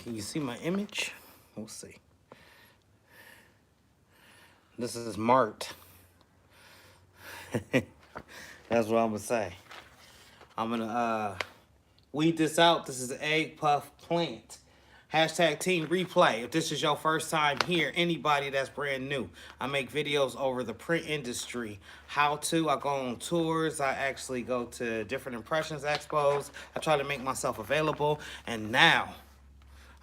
Can you see my image? We'll see. This is marked. That's what I'm gonna say. I'm gonna weed this out. This is egg puff plant. Hashtag team replay. If this is your first time here, anybody that's brand new, I make videos over the print industry. How to, I go on tours. I actually go to different impressions expos. I try to make myself available. And now,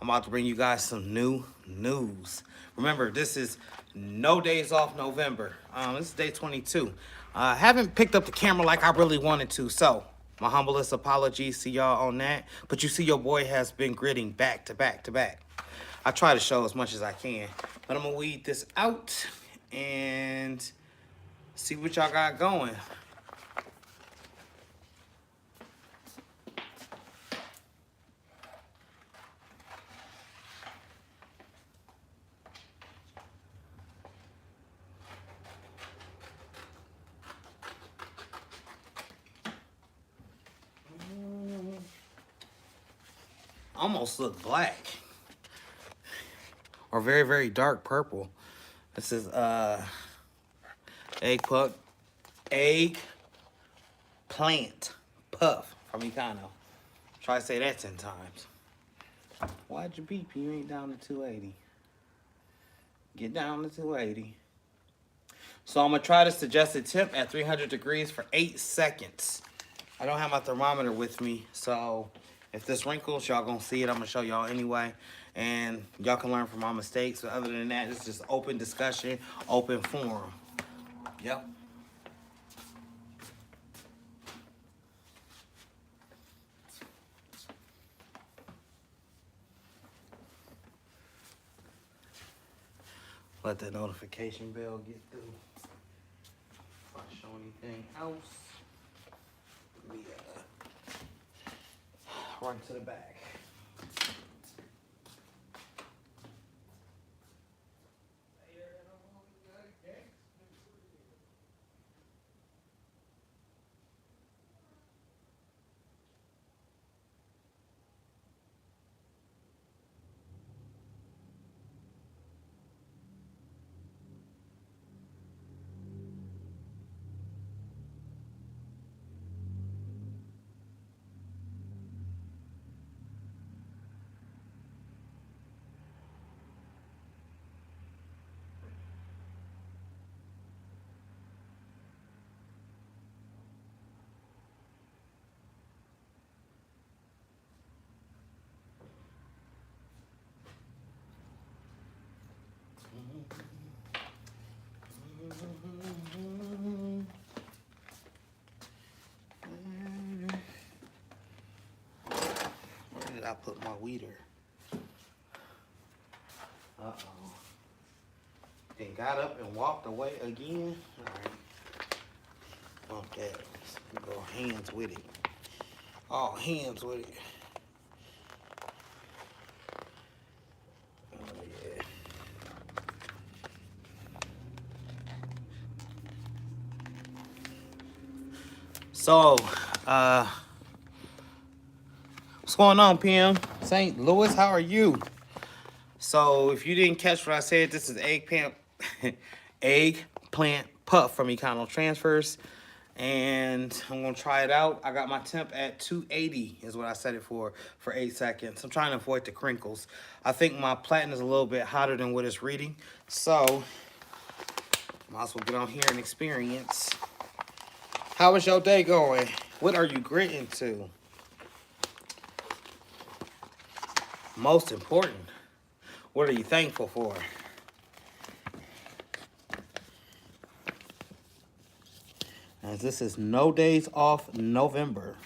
I'm about to bring you guys some new news. Remember, this is no days off November. This is day 22. I haven't picked up the camera like I really wanted to, so my humblest apologies to y'all on that. But you see your boy has been gritting back to back to back. I try to show as much as I can. But I'm going to weed this out and see what y'all got going. Almost look black. Or very, very dark purple. This is egg plant puff from Econo. Try to say that 10 times. Why'd you beep? You ain't down to 280. Get down to 280. So I'm gonna try to suggested temp at 300 degrees for 8 seconds. I don't have my thermometer with me, so if this wrinkles, y'all gonna see it. I'm gonna show y'all anyway, and y'all can learn from my mistakes. But other than that, it's just open discussion, open forum. Yep. Let that notification bell get through. If I show anything else, let me run to the back. Where did I put my weeder? Uh-oh. Then got up and walked away again. All right. Okay. Let's go hands with it. Oh, hands with it. Oh, yeah. So, what's going on, PM? St. Louis, how are you? So, if you didn't catch what I said, this is eggplant puff from Econo Transfers. And I'm going to try it out. I got my temp at 280 is what I set it for 8 seconds. I'm trying to avoid the crinkles. I think my platinum is a little bit hotter than what it's reading. So, might as well get on here and experience. How is your day going? What are you gritting to? Most important, what are you thankful for? As this is no days off November.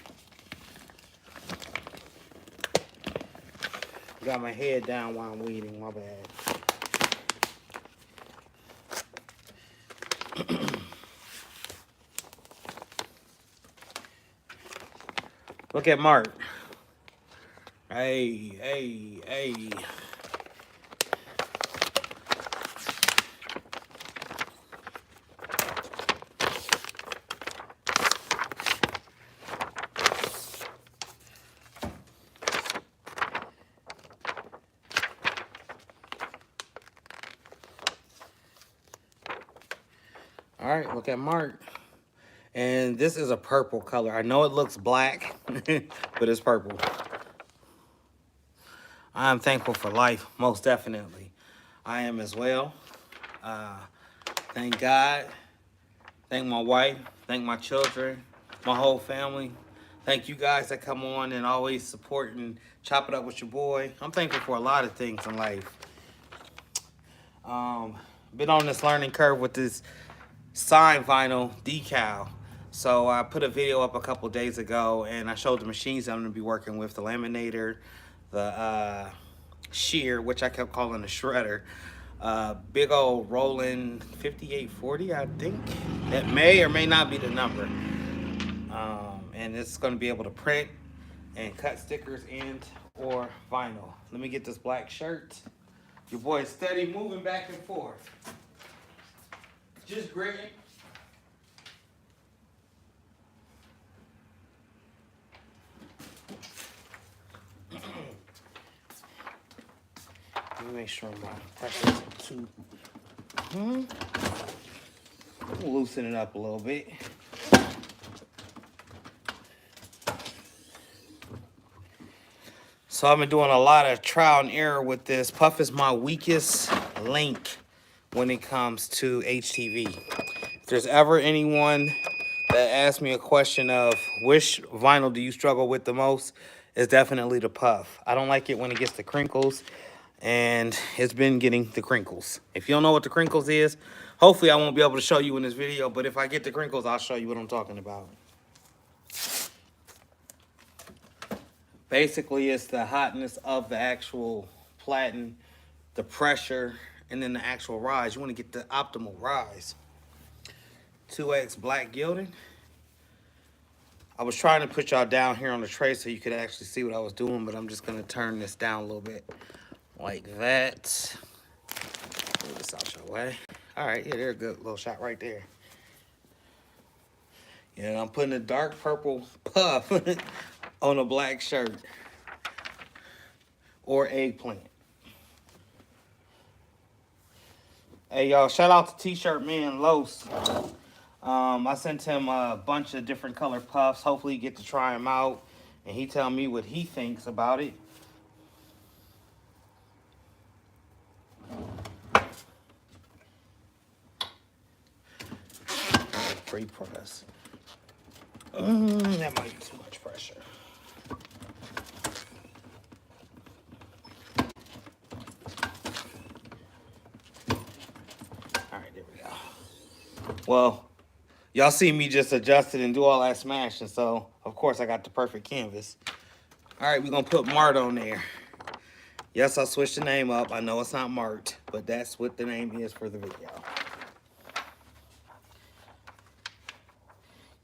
Got my head down while I'm weeding, my bad. Look at Mark. Hey. All right, look at Mark. And this is a purple color. I know it looks black, but it's purple. I am thankful for life, most definitely. I am as well. Thank God. Thank my wife. Thank my children, my whole family. Thank you guys that come on and always support and chop it up with your boy. I'm thankful for a lot of things in life. Been on this learning curve with this sign vinyl decal. So I put a video up a couple days ago and I showed the machines I'm gonna be working with, the laminator, the shear, which I kept calling the shredder. Big old rolling 5840, I think. That may or may not be the number. And it's gonna be able to print and cut stickers and or vinyl. Let me get this black shirt. Your boy is steady moving back and forth. Just gritting. Let me make sure my pressure isn't too. Loosen it up a little bit. So I've been doing a lot of trial and error with this. Puff is my weakest link when it comes to HTV. If there's ever anyone that asks me a question of which vinyl do you struggle with the most, it's definitely the Puff. I don't like it when it gets the crinkles, and it's been getting the crinkles. If you don't know what the crinkles is, hopefully I won't be able to show you in this video, but if I get the crinkles, I'll show you what I'm talking about. Basically, it's the hotness of the actual platen, the pressure, and then the actual rise. You want to get the optimal rise. 2X black gilding. I was trying to put y'all down here on the tray so you could actually see what I was doing, but I'm just going to turn this down a little bit like that. Move this out your way. All right, yeah, there's a good little shot right there. Yeah, I'm putting a dark purple Puff on a black shirt or eggplant. Hey, y'all, shout out to T-Shirt Man Los. I sent him a bunch of different color puffs. Hopefully, you get to try them out, and he tell me what he thinks about it. Pre-press. That might be too much pressure. All right, there we go. Well, y'all see me just adjust it and do all that smashing, so of course I got the perfect canvas. All right, we're gonna put Mart on there. Yes, I switched the name up. I know it's not Mart, but that's what the name is for the video.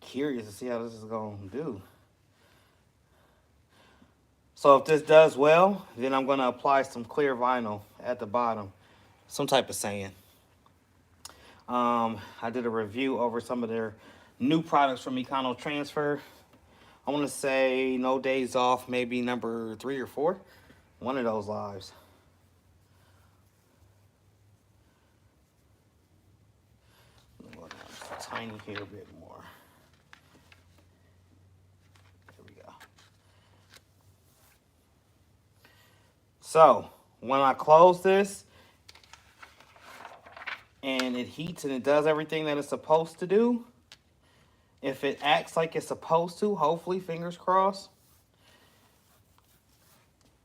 Curious to see how this is gonna do. So if this does well, then I'm gonna apply some clear vinyl at the bottom, some type of sand. I did a review over some of their new products from Econo Transfer. I want to say No Days Off, maybe number 3 or 4. One of those lives. Go down just a tiny hair bit more. There we go. So when I close this and it heats and it does everything that it's supposed to do, if it acts like it's supposed to, hopefully, fingers crossed,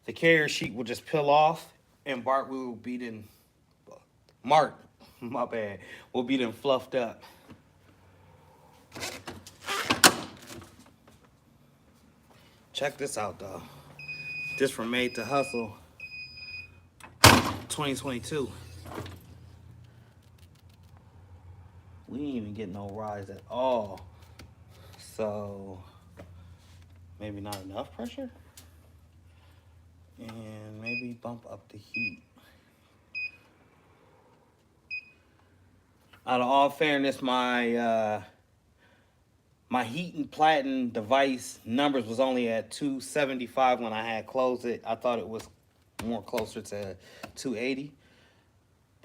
the carrier sheet will just peel off and Mart, my bad, will be then fluffed up. Check this out though. This from Made to Hustle 2022. We didn't even get no rise at all. So maybe not enough pressure? And maybe bump up the heat. Out of all fairness, my heat and platen device numbers was only at 275 when I had closed it. I thought it was more closer to 280.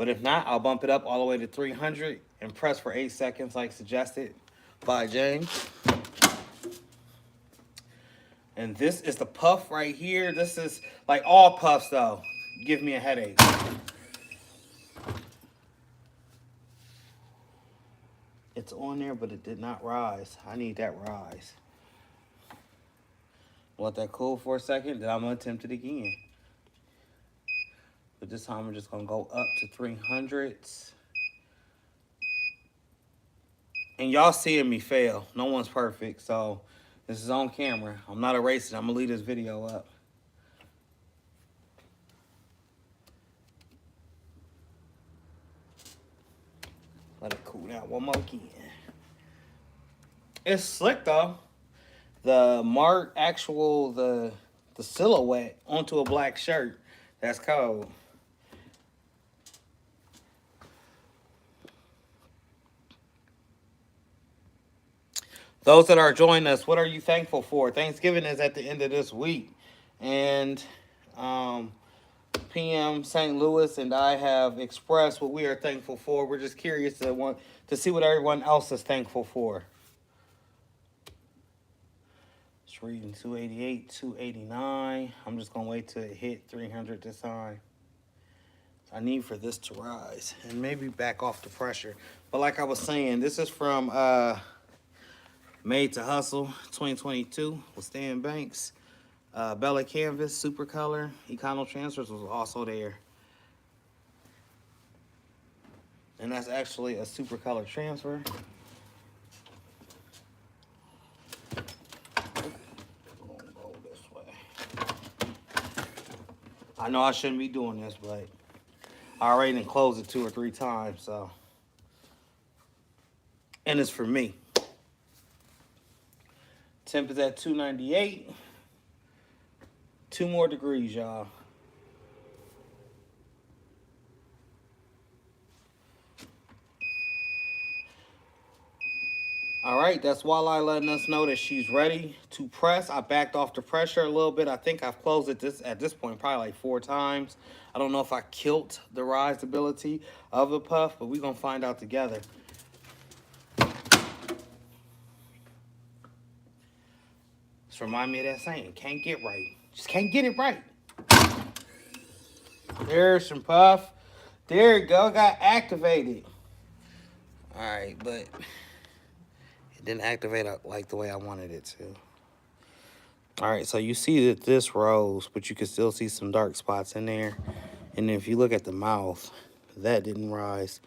But if not, I'll bump it up all the way to 300 and press for 8 seconds like suggested by James. And this is the puff right here. This is like all puffs though. Give me a headache. It's on there, but it did not rise. I need that rise. Let that cool for a second, then I'm gonna attempt it again. But this time I'm just gonna go up to 300s. And y'all seeing me fail. No one's perfect, so this is on camera. I'm not erasing. I'm gonna leave this video up. Let it cool down one more again. It's slick though. The mark, the silhouette onto a black shirt. That's cold. Those that are joining us, what are you thankful for? Thanksgiving is at the end of this week. And PM St. Louis and I have expressed what we are thankful for. We're just curious to see what everyone else is thankful for. It's reading 288, 289. I'm just going to wait till it hit 300 this time. I need for this to rise and maybe back off the pressure. But like I was saying, this is from Made to Hustle 2022 with Stan Banks. Bella Canvas, Super Color, Econo Transfers was also there. And that's actually a Super Color transfer. Go this way. I know I shouldn't be doing this, but I already done closed it 2 or 3 times, so. And it's for me. Temp is at 298. 2 more degrees, y'all. All right, that's Walleye letting us know that she's ready to press. I backed off the pressure a little bit. I think I've closed it at this point probably like 4 times. I don't know if I killed the rise ability of the puff, but we're going to find out together. Just remind me of that saying, can't get right. Just can't get it right. There's some puff. There you go. Got activated. All right, but it didn't activate like the way I wanted it to. All right, so you see that this rose, but you can still see some dark spots in there. And if you look at the mouth, that didn't rise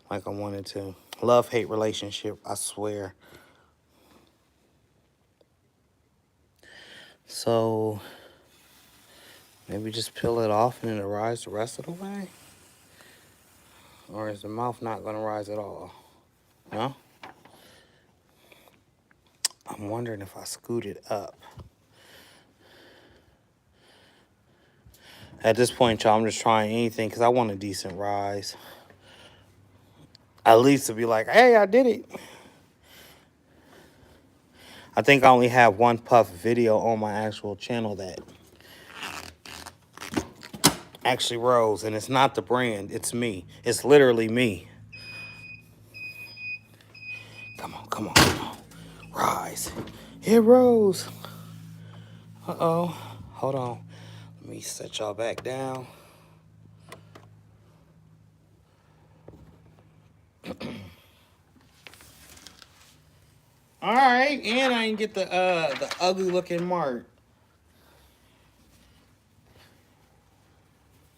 like I wanted to. Love-hate relationship, I swear. So maybe just peel it off and it'll rise the rest of the way? Or is the mouth not going to rise at all? No? I'm wondering if I scoot it up. At this point, y'all, I'm just trying anything because I want a decent rise. At least to be like, hey, I did it. I think I only have 1 puff video on my actual channel that actually rose, and it's not the brand, it's me. It's literally me. Come on, come on, come on. Rise. It rose. Uh-oh. Hold on. Let me set y'all back down. All right, and I didn't get the ugly looking mark.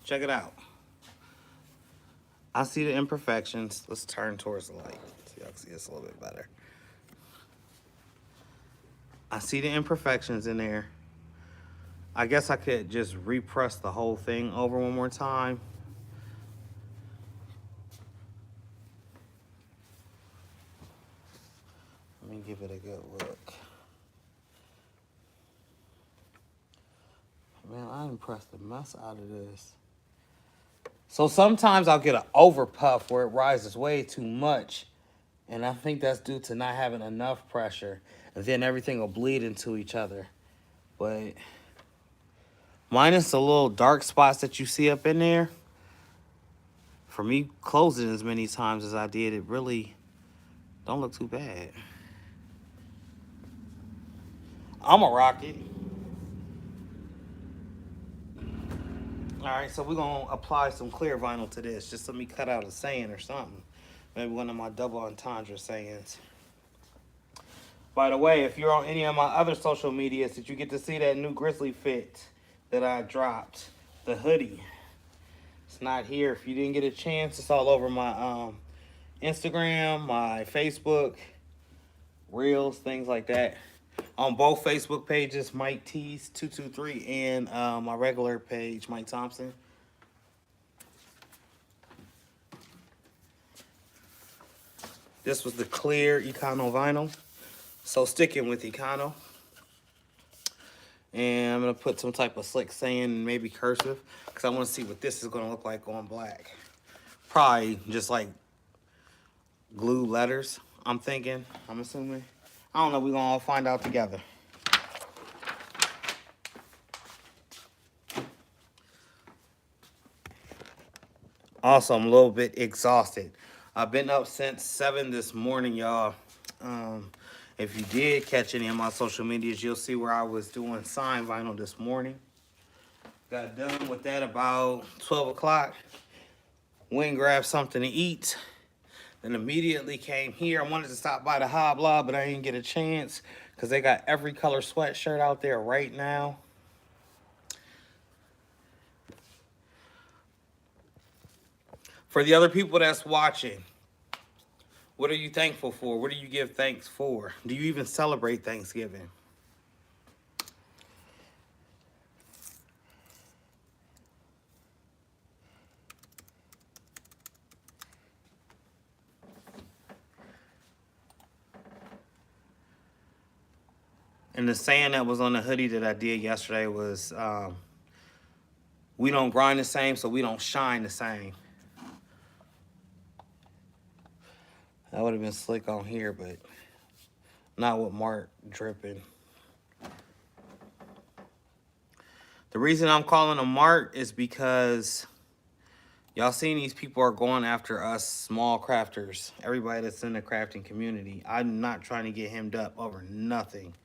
Check it out. I see the imperfections. Let's turn towards the light so y'all can see this a little bit better. I see the imperfections in there. I guess I could just repress the whole thing over one more time. Let me give it a good look. Man, I done pressed the mess out of this. So sometimes I'll get an over puff where it rises way too much. And I think that's due to not having enough pressure. And then everything will bleed into each other. But minus the little dark spots that you see up in there, For me, closing as many times as I did, it really don't look too bad. I'm a rock it. All right, so we're going to apply some clear vinyl to this. Just let me cut out a saying or something. Maybe one of my double entendre sayings. By the way, if you're on any of my other social medias, did you get to see that new Grizzly fit that I dropped? The hoodie. It's not here. If you didn't get a chance, it's all over my Instagram, my Facebook, Reels, things like that. On both Facebook pages, Mike Tees 223 and my regular page, Mike Thompson. This was the clear Econo vinyl. So sticking with Econo. And I'm going to put some type of slick saying, maybe cursive, because I want to see what this is going to look like on black. Probably just like glue letters, I'm thinking, I'm assuming. I don't know, we're going to all find out together. Also, I'm a little bit exhausted. I've been up since 7 this morning, y'all. If you did catch any of my social medias, you'll see where I was doing sign vinyl this morning. Got done with that about 12 o'clock. Went and grabbed something to eat. Then immediately came here. I wanted to stop by the Hoblob, but I didn't get a chance because they got every color sweatshirt out there right now. For the other people that's watching, what are you thankful for? What do you give thanks for? Do you even celebrate Thanksgiving? And the saying that was on the hoodie that I did yesterday was, we don't grind the same, so we don't shine the same. That would have been slick on here, but not with Mark dripping. The reason I'm calling them Mark is because y'all seen these people are going after us small crafters. Everybody that's in the crafting community. I'm not trying to get hemmed up over nothing.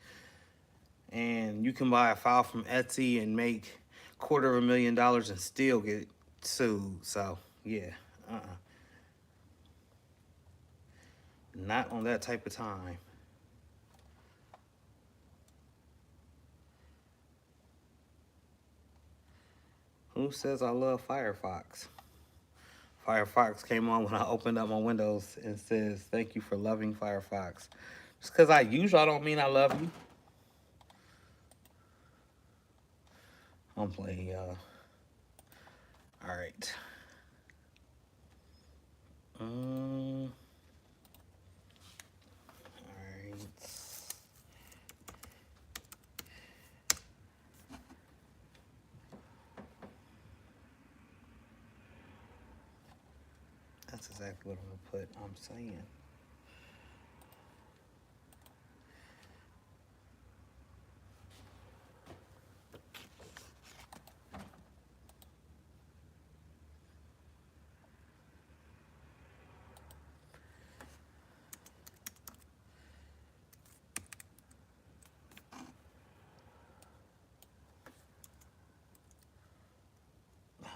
And you can buy a file from Etsy and make $250,000 and still get sued. So, yeah. Not on that type of time. Who says I love Firefox? Firefox came on when I opened up my windows and says, thank you for loving Firefox. Just because I use you, I don't mean I love you. I'm playing, y'all. All right. All right. That's exactly what I'm gonna put. I'm saying.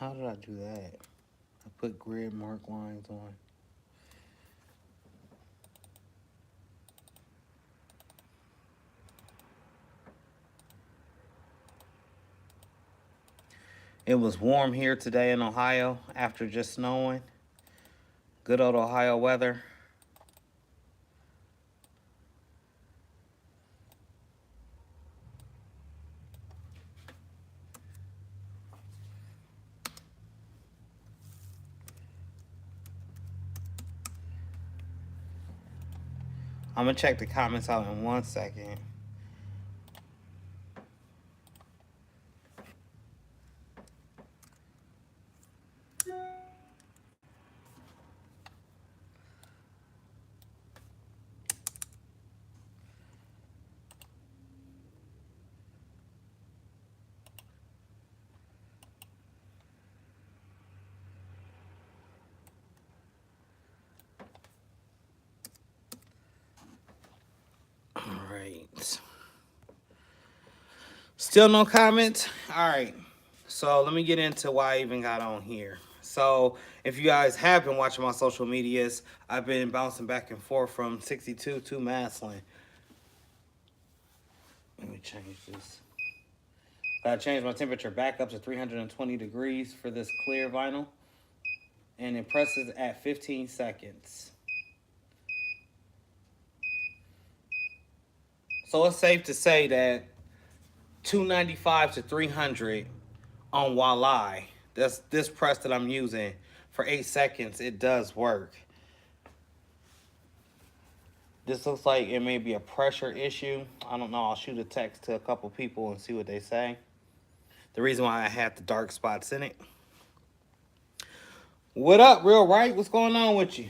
How did I do that? I put grid mark lines on. It was warm here today in Ohio after just snowing. Good old Ohio weather. I'm gonna check the comments out in 1 second. Still no comments? All right. So let me get into why I even got on here. So if you guys have been watching my social medias, I've been bouncing back and forth from 62 to Maslin. Let me change this. Gotta change my temperature back up to 320 degrees for this clear vinyl. And it presses at 15 seconds. So it's safe to say that 295 to 300 on Walleye, that's this press that I'm using, for 8 seconds, it does work. This looks like it may be a pressure issue. I don't know. I'll shoot a text to a couple people and see what they say. The reason why I had the dark spots in it. What up, Real Right? What's going on with you?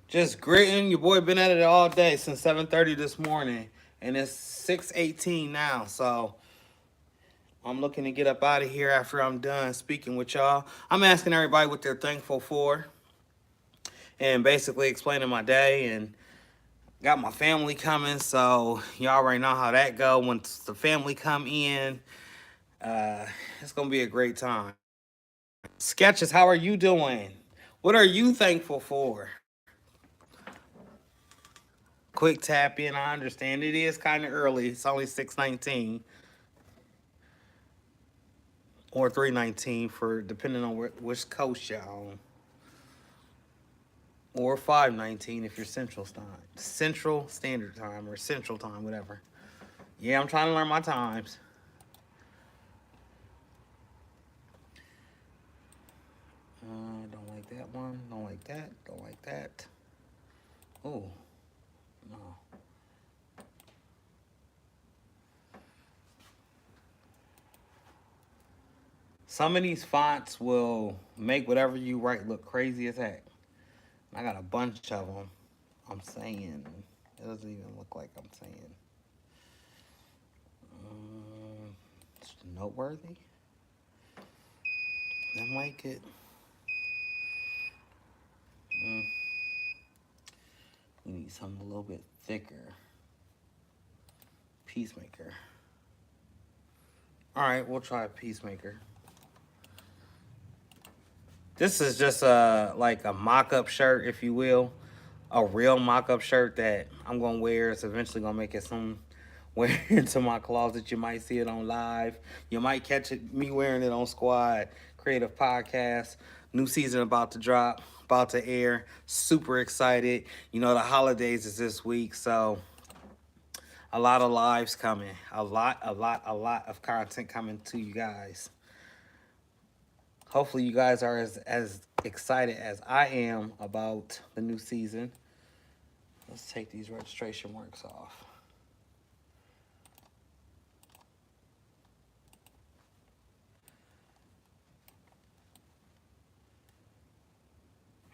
Just gritting. Your boy been at it all day since 7:30 this morning. And it's 6:18 now. So I'm looking to get up out of here after I'm done speaking with y'all. I'm asking everybody what they're thankful for. And basically explaining my day, and got my family coming, so y'all already know how that go. Once the family come in, it's gonna be a great time. Sketches, how are you doing? What are you thankful for? Quick tap in. I understand it is kind of early. It's only 6:19 or 3:19 for depending on which coast you're on. Or 5:19 if you're Central Standard Time, or Central Time, whatever. Yeah, I'm trying to learn my times. Don't like that one. Don't like that. Don't like that. Oh, no. Some of these fonts will make whatever you write look crazy as heck. I got a bunch of them. I'm saying. It doesn't even look like I'm saying. It's noteworthy. I like it. We need something a little bit thicker. Peacemaker. All right, we'll try a Peacemaker. This is just like a mock-up shirt, if you will. A real mock-up shirt that I'm going to wear. It's eventually going to make it somewhere into my closet. You might see it on live. You might catch me wearing it on Squad Creative Podcast. New season about to drop, about to air. Super excited. You know, the holidays is this week, so a lot of lives coming. A lot of content coming to you guys. Hopefully you guys are as excited as I am about the new season. Let's take these registration marks off.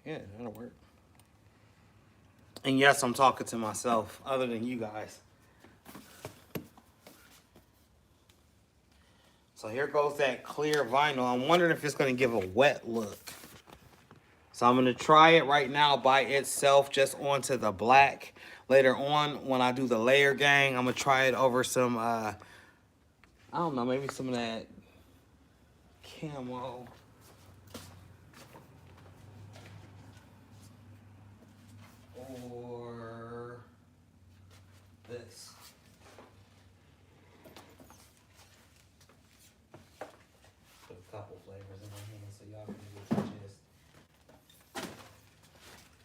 Yeah, that'll work. And yes, I'm talking to myself, other than you guys. So here goes that clear vinyl. I'm wondering if it's going to give a wet look. So I'm going to try it right now by itself, just onto the black. Later on, when I do the layer gang, I'm going to try it over some, I don't know, maybe some of that camo. Or this. Put a couple flavors in my hand so y'all can get the gist.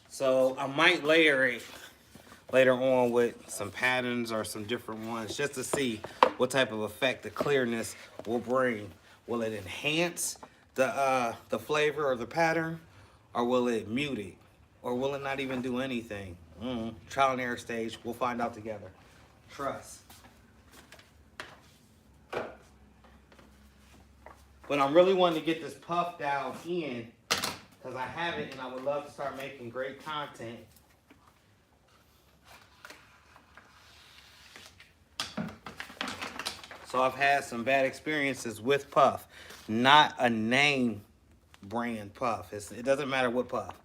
So I might layer it later on with some patterns or some different ones, just to see what type of effect the clearness will bring. Will it enhance the flavor or the pattern, or will it mute it, or will it not even do anything? Trial and error stage. We'll find out together. Trust. But I'm really wanting to get this puff down in, because I have it and I would love to start making great content. So I've had some bad experiences with puff. Not a name brand puff. It doesn't matter what puff.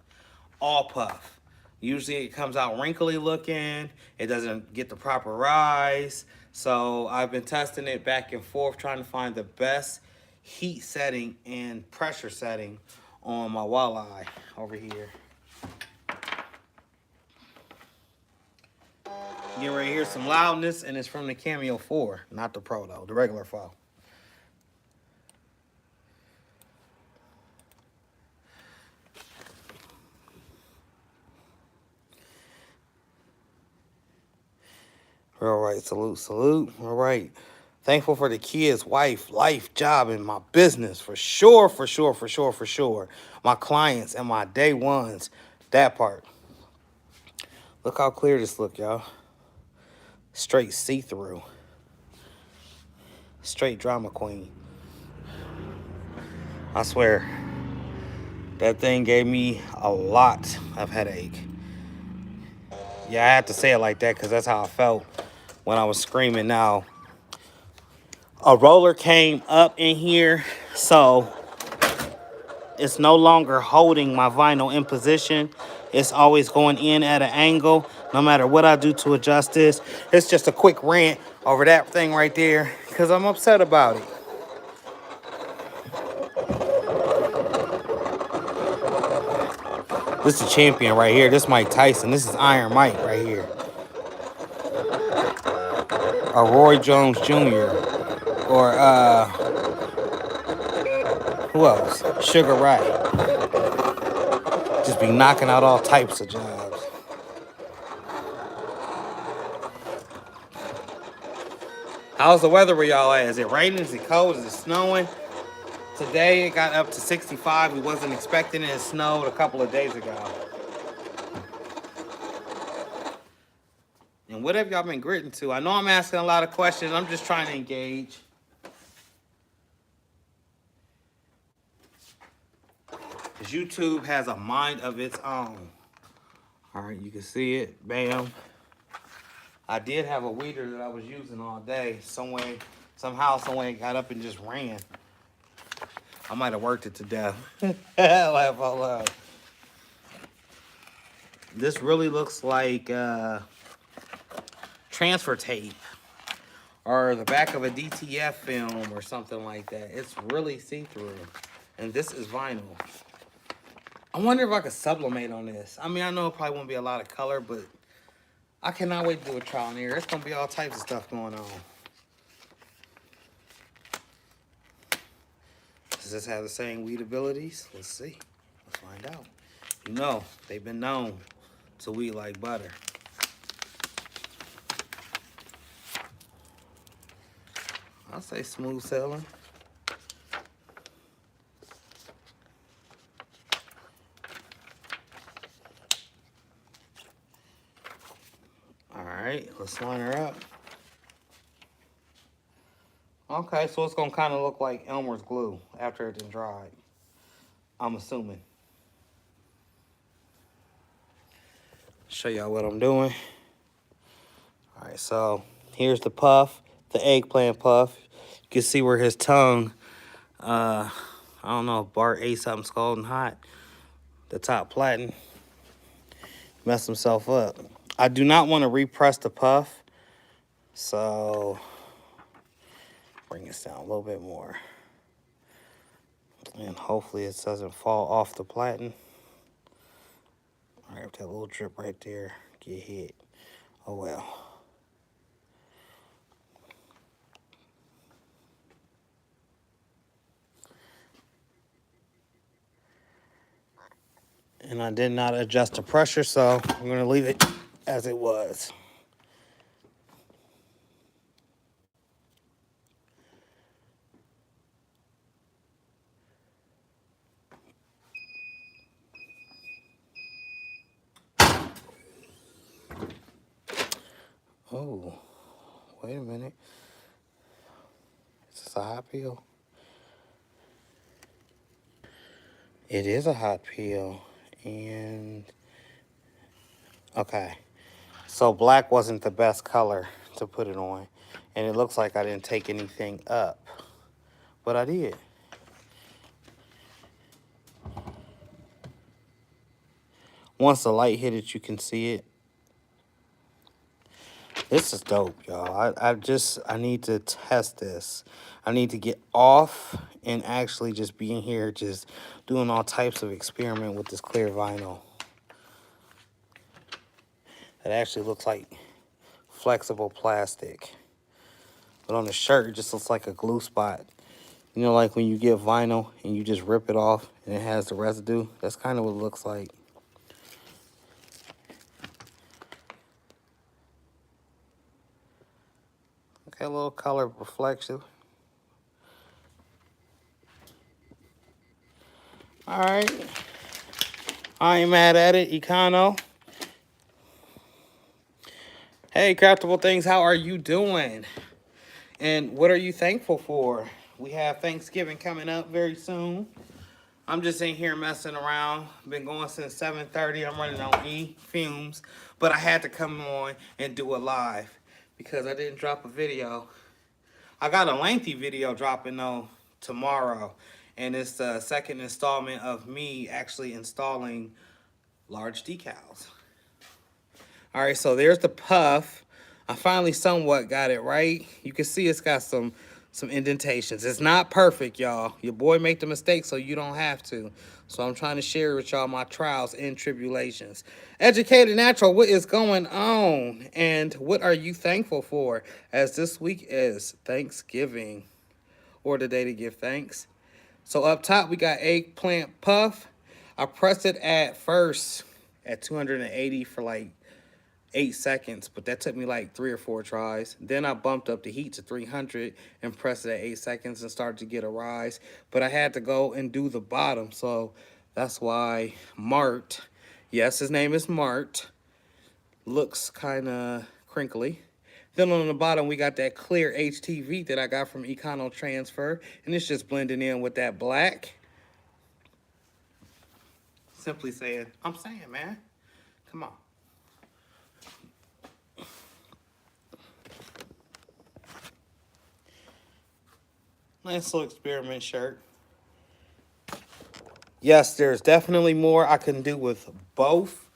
All puff. Usually it comes out wrinkly looking. It doesn't get the proper rise. So I've been testing it back and forth, trying to find the best heat setting and pressure setting on my walleye over here. Get right here some loudness, and it's from the Cameo 4, not the Pro though, the regular 4. All right, salute, salute. All right. Thankful for the kids, wife, life, job, and my business. For sure, for sure, for sure, for sure. My clients and my day ones. That part. Look how clear this look, y'all. Straight see-through. Straight drama queen. I swear. That thing gave me a lot of headache. Yeah, I had to say it like that because that's how I felt when I was screaming. Now, a roller came up in here, so it's no longer holding my vinyl in position. It's always going in at an angle, no matter what I do to adjust this. It's just a quick rant over that thing right there, because I'm upset about it. This is a champion right here. This is Mike Tyson. This is Iron Mike right here. Or Roy Jones Jr. Or, who else? Sugar Ray. Just be knocking out all types of jobs. How's the weather where y'all at? Is it raining? Is it cold? Is it snowing? Today it got up to 65. We wasn't expecting it. It snowed a couple of days ago. And what have y'all been gritting to? I know I'm asking a lot of questions. I'm just trying to engage. Because YouTube has a mind of its own. All right, you can see it. Bam. I did have a weeder that I was using all day. Somehow, it got up and just ran. I might have worked it to death. Laugh out loud. This really looks like transfer tape or the back of a DTF film or something like that. It's really see-through. And this is vinyl. I wonder if I could sublimate on this. I mean, I know it probably won't be a lot of color, but I cannot wait to do a trial and error. It's going to be all types of stuff going on. Does this have the same weed abilities? Let's see. Let's find out. You know, they've been known to weed like butter. I'll say smooth sailing. All right, let's line her up. Okay, so it's gonna kind of look like Elmer's glue after it's dried. I'm assuming. Show y'all what I'm doing. All right, so here's the puff, the eggplant puff. You can see where his tongue, I don't know, Bart ate something scalding hot. The top platen messed himself up. I do not want to repress the puff, so bring this down a little bit more. And hopefully it doesn't fall off the platen. All right, that little drip right there get hit. Oh well. And I did not adjust the pressure, so I'm going to leave it as it was. Oh, wait a minute. Is this a hot peel? It is a hot peel. And, okay. So black wasn't the best color to put it on. And it looks like I didn't take anything up. But I did. Once the light hit it, you can see it. This is dope, y'all. I need to test this. I need to get off and actually just be in here just doing all types of experiment with this clear vinyl. It actually looks like flexible plastic. But on the shirt, it just looks like a glue spot. You know, like when you get vinyl and you just rip it off and it has the residue? That's kind of what it looks like. Okay, a little color reflection. All right. I ain't mad at it, Econo. Hey, Craftable Things, how are you doing? And what are you thankful for? We have Thanksgiving coming up very soon. I'm just in here messing around. Been going since 7:30. I'm running on E fumes. But I had to come on and do a live because I didn't drop a video. I got a lengthy video dropping though tomorrow. And it's the second installment of me actually installing large decals. All right, so there's the puff. I finally somewhat got it right. You can see it's got some indentations. It's not perfect, y'all. Your boy make the mistake so you don't have to. So I'm trying to share with y'all my trials and tribulations. Educated Natural, what is going on? And what are you thankful for? As this week is Thanksgiving, or the day to give thanks. So up top, we got eggplant puff. I pressed it at first at 280 for like 8 seconds, but that took me like 3 or 4 tries. Then I bumped up the heat to 300 and pressed it at 8 seconds and started to get a rise. But I had to go and do the bottom, so that's why Mart, yes, his name is Mart, looks kind of crinkly. Then on the bottom, we got that clear HTV that I got from Econo Transfer, and it's just blending in with that black. Simply saying, I'm saying, man, come on. Nice little experiment shirt. Yes, there's definitely more I can do with both.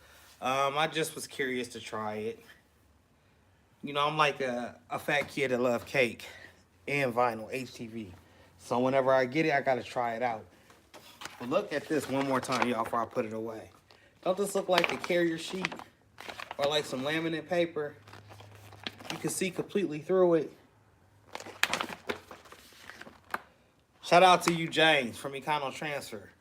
I just was curious to try it. You know, I'm like a fat kid that love cake and vinyl, HTV. So whenever I get it, I gotta try it out. But look at this one more time, y'all, before I put it away. Don't this look like a carrier sheet or like some laminate paper? You can see completely through it. Shout out to you, James, from Econo Transfer.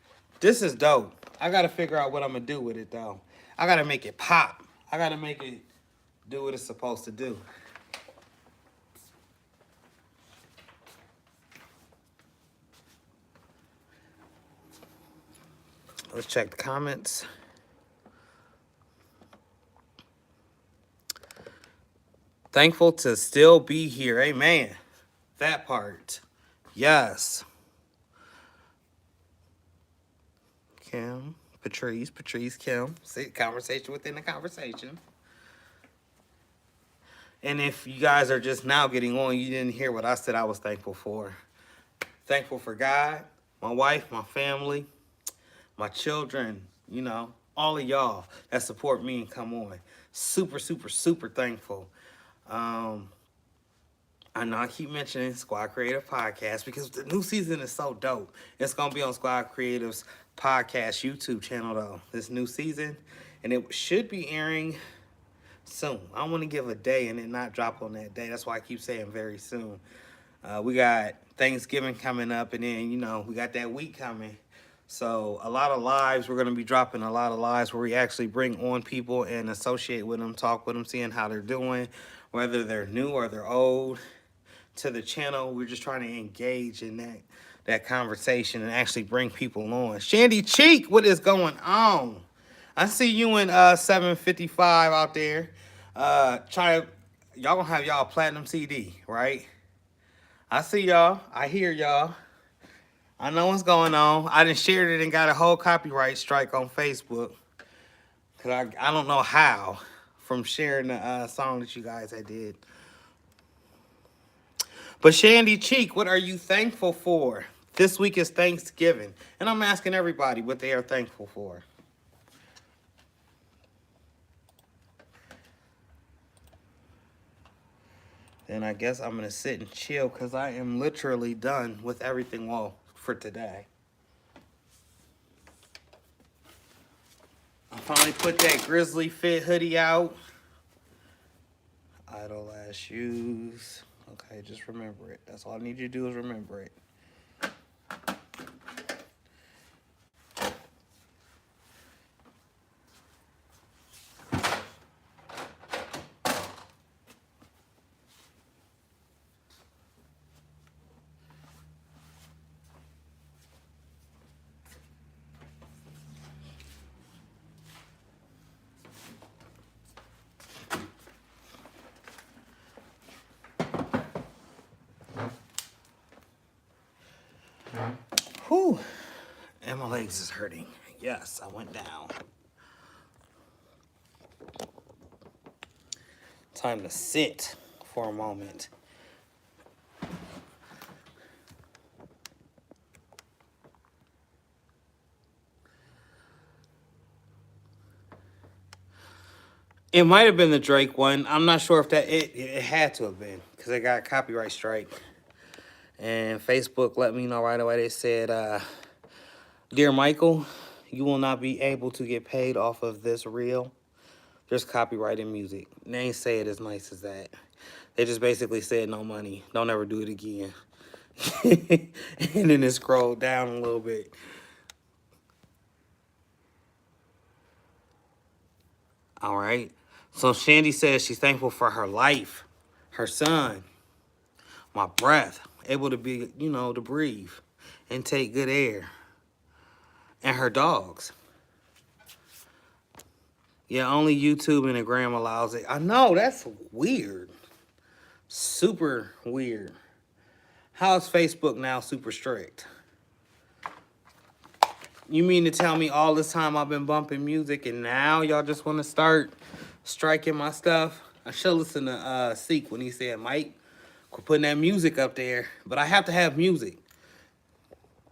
This is dope. I got to figure out what I'm going to do with it, though. I got to make it pop. I got to make it do what it's supposed to do. Let's check the comments. Thankful to still be here. Amen. That part. Yes. Kim, Patrice, Kim. See, conversation within the conversation. And if you guys are just now getting on, you didn't hear what I said I was thankful for. Thankful for God, my wife, my family, my children, you know, all of y'all that support me and come on. Super, super, super thankful. I know I keep mentioning Squad Creative Podcast because the new season is so dope. It's going to be on Squad Creative's podcast YouTube channel, though, this new season. And it should be airing soon. I don't want to give a day and it not drop on that day. That's why I keep saying very soon. We got Thanksgiving coming up, and then, you know, we got that week coming. So a lot of lives, we're going to be dropping a lot of lives where we actually bring on people and associate with them, talk with them, seeing how they're doing, whether they're new or they're old to the channel. We're just trying to engage in that conversation and actually bring people on. Shandy Cheek, what is going on? I see you in 755 out there. Y'all gonna have y'all platinum CD, right? I see y'all. I hear y'all. I know what's going on. I done shared it and got a whole copyright strike on Facebook. Cause I don't know how from sharing the song that you guys had did. But Shandy Cheek, what are you thankful for? This week is Thanksgiving. And I'm asking everybody what they are thankful for. Then I guess I'm gonna sit and chill because I am literally done with everything for today. I finally put that Grizzly Fit hoodie out. Idle ass shoes. Okay, just remember it. That's all I need you to do is remember it. Whew. And my legs is hurting. Yes, I went down. Time to sit for a moment. It might have been the Drake one. I'm not sure if it had to have been because it got a copyright strike. And Facebook let me know right away. They said, Dear Michael, you will not be able to get paid off of this reel. There's copyright in music. They ain't say it as nice as that. They just basically said no money. Don't ever do it again. And then it scrolled down a little bit. All right. So Shandy says she's thankful for her life, her son, my breath, able to be, to breathe and take good air, and her dogs. Yeah, only YouTube and the gram allows it. I know, that's weird. Super weird. How is Facebook now super strict? You mean to tell me all this time I've been bumping music and now y'all just want to start striking my stuff? I should listen to Seek when he said, Mike, quit putting that music up there. But I have to have music.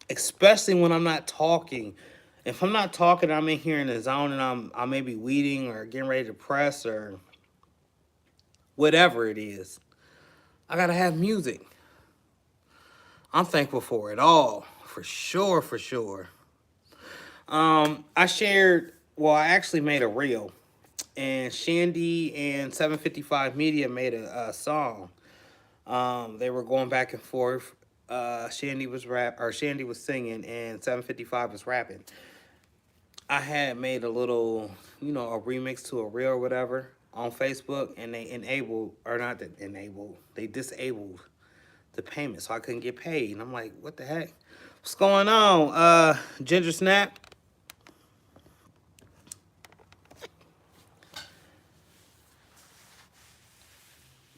Especially when I'm not talking. If I'm not talking, I'm in here in the zone and I may be weeding or getting ready to press or whatever it is. I gotta have music. I'm thankful for it all. For sure, for sure. I actually made a reel. And Shandy and 755 Media made a song. They were going back and forth. Shandy was singing and 755 was rapping. I had made a little, a remix to a reel or whatever on Facebook, and they disabled the payment, so I couldn't get paid. And I'm like, what the heck? What's going on? Ginger Snap?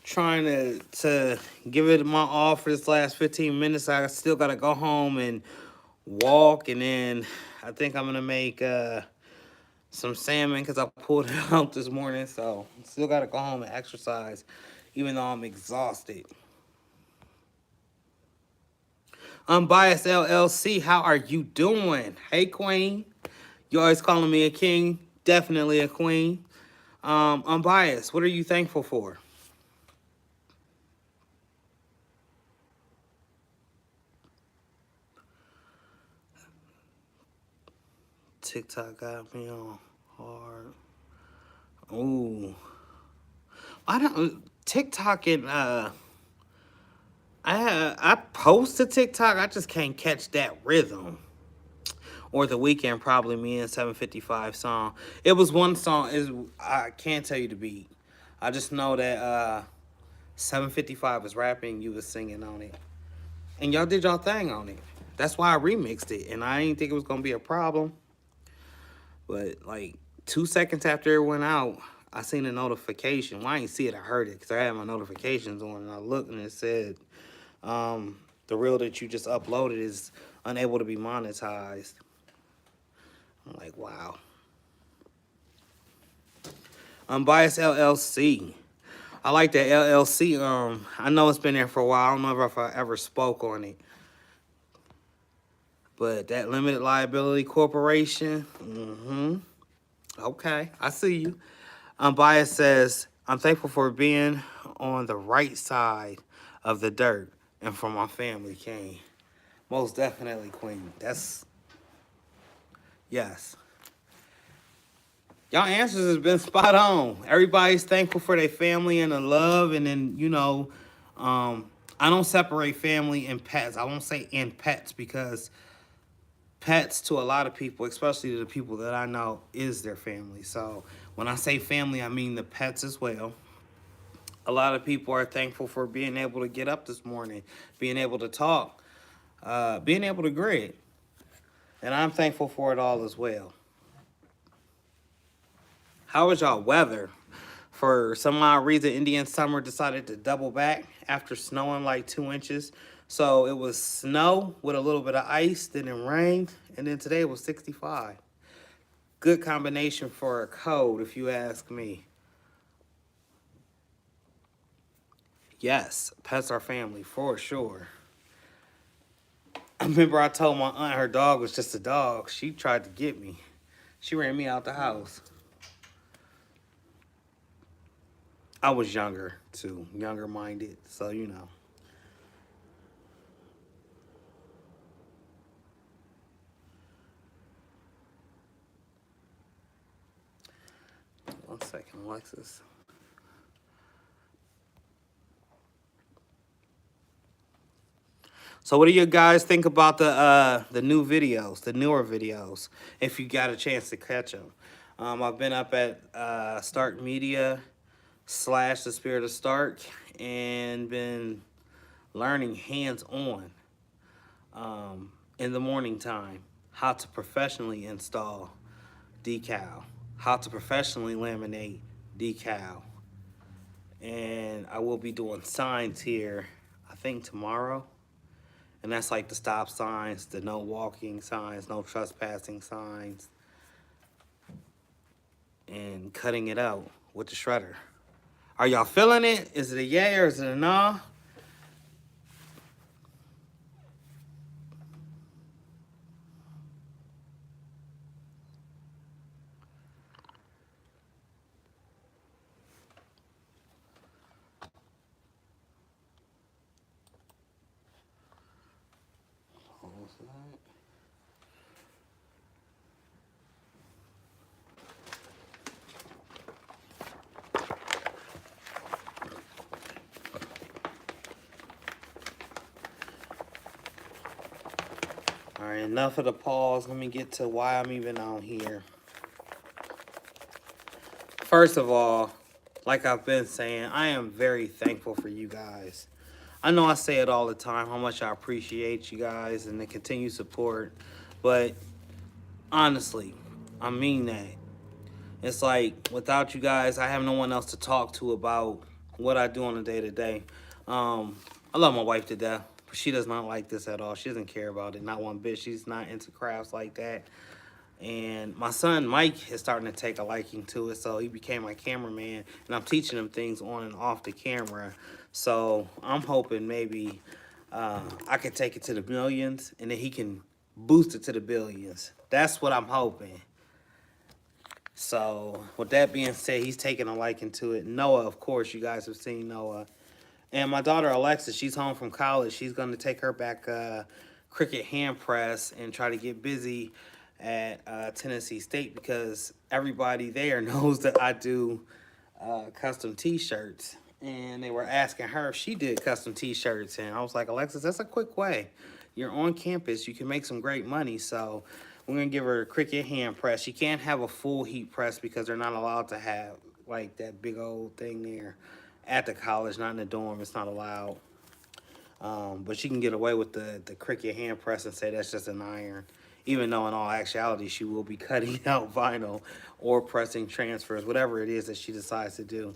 Trying to give it my all for this last 15 minutes. I still got to go home and walk, and then I think I'm going to make some salmon because I pulled it out this morning. So still got to go home and exercise, even though I'm exhausted. Unbiased LLC, how are you doing? Hey, queen. You always calling me a king. Definitely a queen. Unbiased, what are you thankful for? TikTok got me on hard. Ooh. TikTok and I post to TikTok, I just can't catch that rhythm. Or The Weeknd, probably me and 755 song. It was one song, I can't tell you the beat. I just know that 755 was rapping, you was singing on it. And y'all did y'all thing on it. That's why I remixed it. And I didn't think it was going to be a problem. But like 2 seconds after it went out, I seen a notification. Well, I didn't see it, I heard it. Because I had my notifications on. And I looked and it said, the reel that you just uploaded is unable to be monetized. I'm like, wow. Unbiased LLC. I like that LLC. I know it's been there for a while. I don't know if I ever spoke on it. But that limited liability corporation, okay, I see you. Unbiased says, I'm thankful for being on the right side of the dirt and from my family came. Most definitely, Queen. That's, yes. Y'all answers has been spot on. Everybody's thankful for their family and the love. And then, you know, I don't separate family and pets. I won't say and pets because pets to a lot of people, especially to the people that I know, is their family. So when I say family, I mean the pets as well. A lot of people are thankful for being able to get up this morning, being able to talk, being able to grid. And I'm thankful for it all as well. How was y'all weather? For some odd reason, Indian summer decided to double back after snowing like 2 inches. So it was snow with a little bit of ice, then it rained, and then today it was 65. Good combination for a cold, if you ask me. Yes, pets are family, for sure. I remember I told my aunt her dog was just a dog. She tried to get me. She ran me out the house. I was younger, too. Younger-minded, so you know. One second, Alexis. So what do you guys think about the new videos, the newer videos, if you got a chance to catch them? I've been up at Stark Media / The Spirit of Stark and been learning hands-on in the morning time how to professionally install decal, how to professionally laminate decal. And I will be doing signs here, I think tomorrow. And that's like the stop signs, the no walking signs, no trespassing signs, and cutting it out with the shredder. Are y'all feeling it? Is it a yay or is it a nah? All right, enough of the pause. Let me get to why I'm even on here. First of all, like I've been saying, I am very thankful for you guys. I know I say it all the time, how much I appreciate you guys and the continued support. But honestly, I mean that. It's like, without you guys, I have no one else to talk to about what I do on a day-to-day. I love my wife to death, but she does not like this at all. She doesn't care about it, not one bit. She's not into crafts like that. And my son, Mike, is starting to take a liking to it, so he became my cameraman, and I'm teaching him things on and off the camera. So I'm hoping maybe I can take it to the millions, and then he can boost it to the billions. That's what I'm hoping. So with that being said, he's taking a liking to it. Noah, of course, you guys have seen Noah. And my daughter, Alexa, she's home from college. She's going to take her back Cricut hand press and try to get busy at Tennessee State because everybody there knows that I do custom T-shirts. And they were asking her if she did custom T-shirts. And I was like, Alexis, that's a quick way. You're on campus. You can make some great money. So we're going to give her a Cricut hand press. She can't have a full heat press because they're not allowed to have like that big old thing there at the college, not in the dorm. It's not allowed. But she can get away with the Cricut hand press and say that's just an iron. Even though in all actuality, she will be cutting out vinyl or pressing transfers, whatever it is that she decides to do.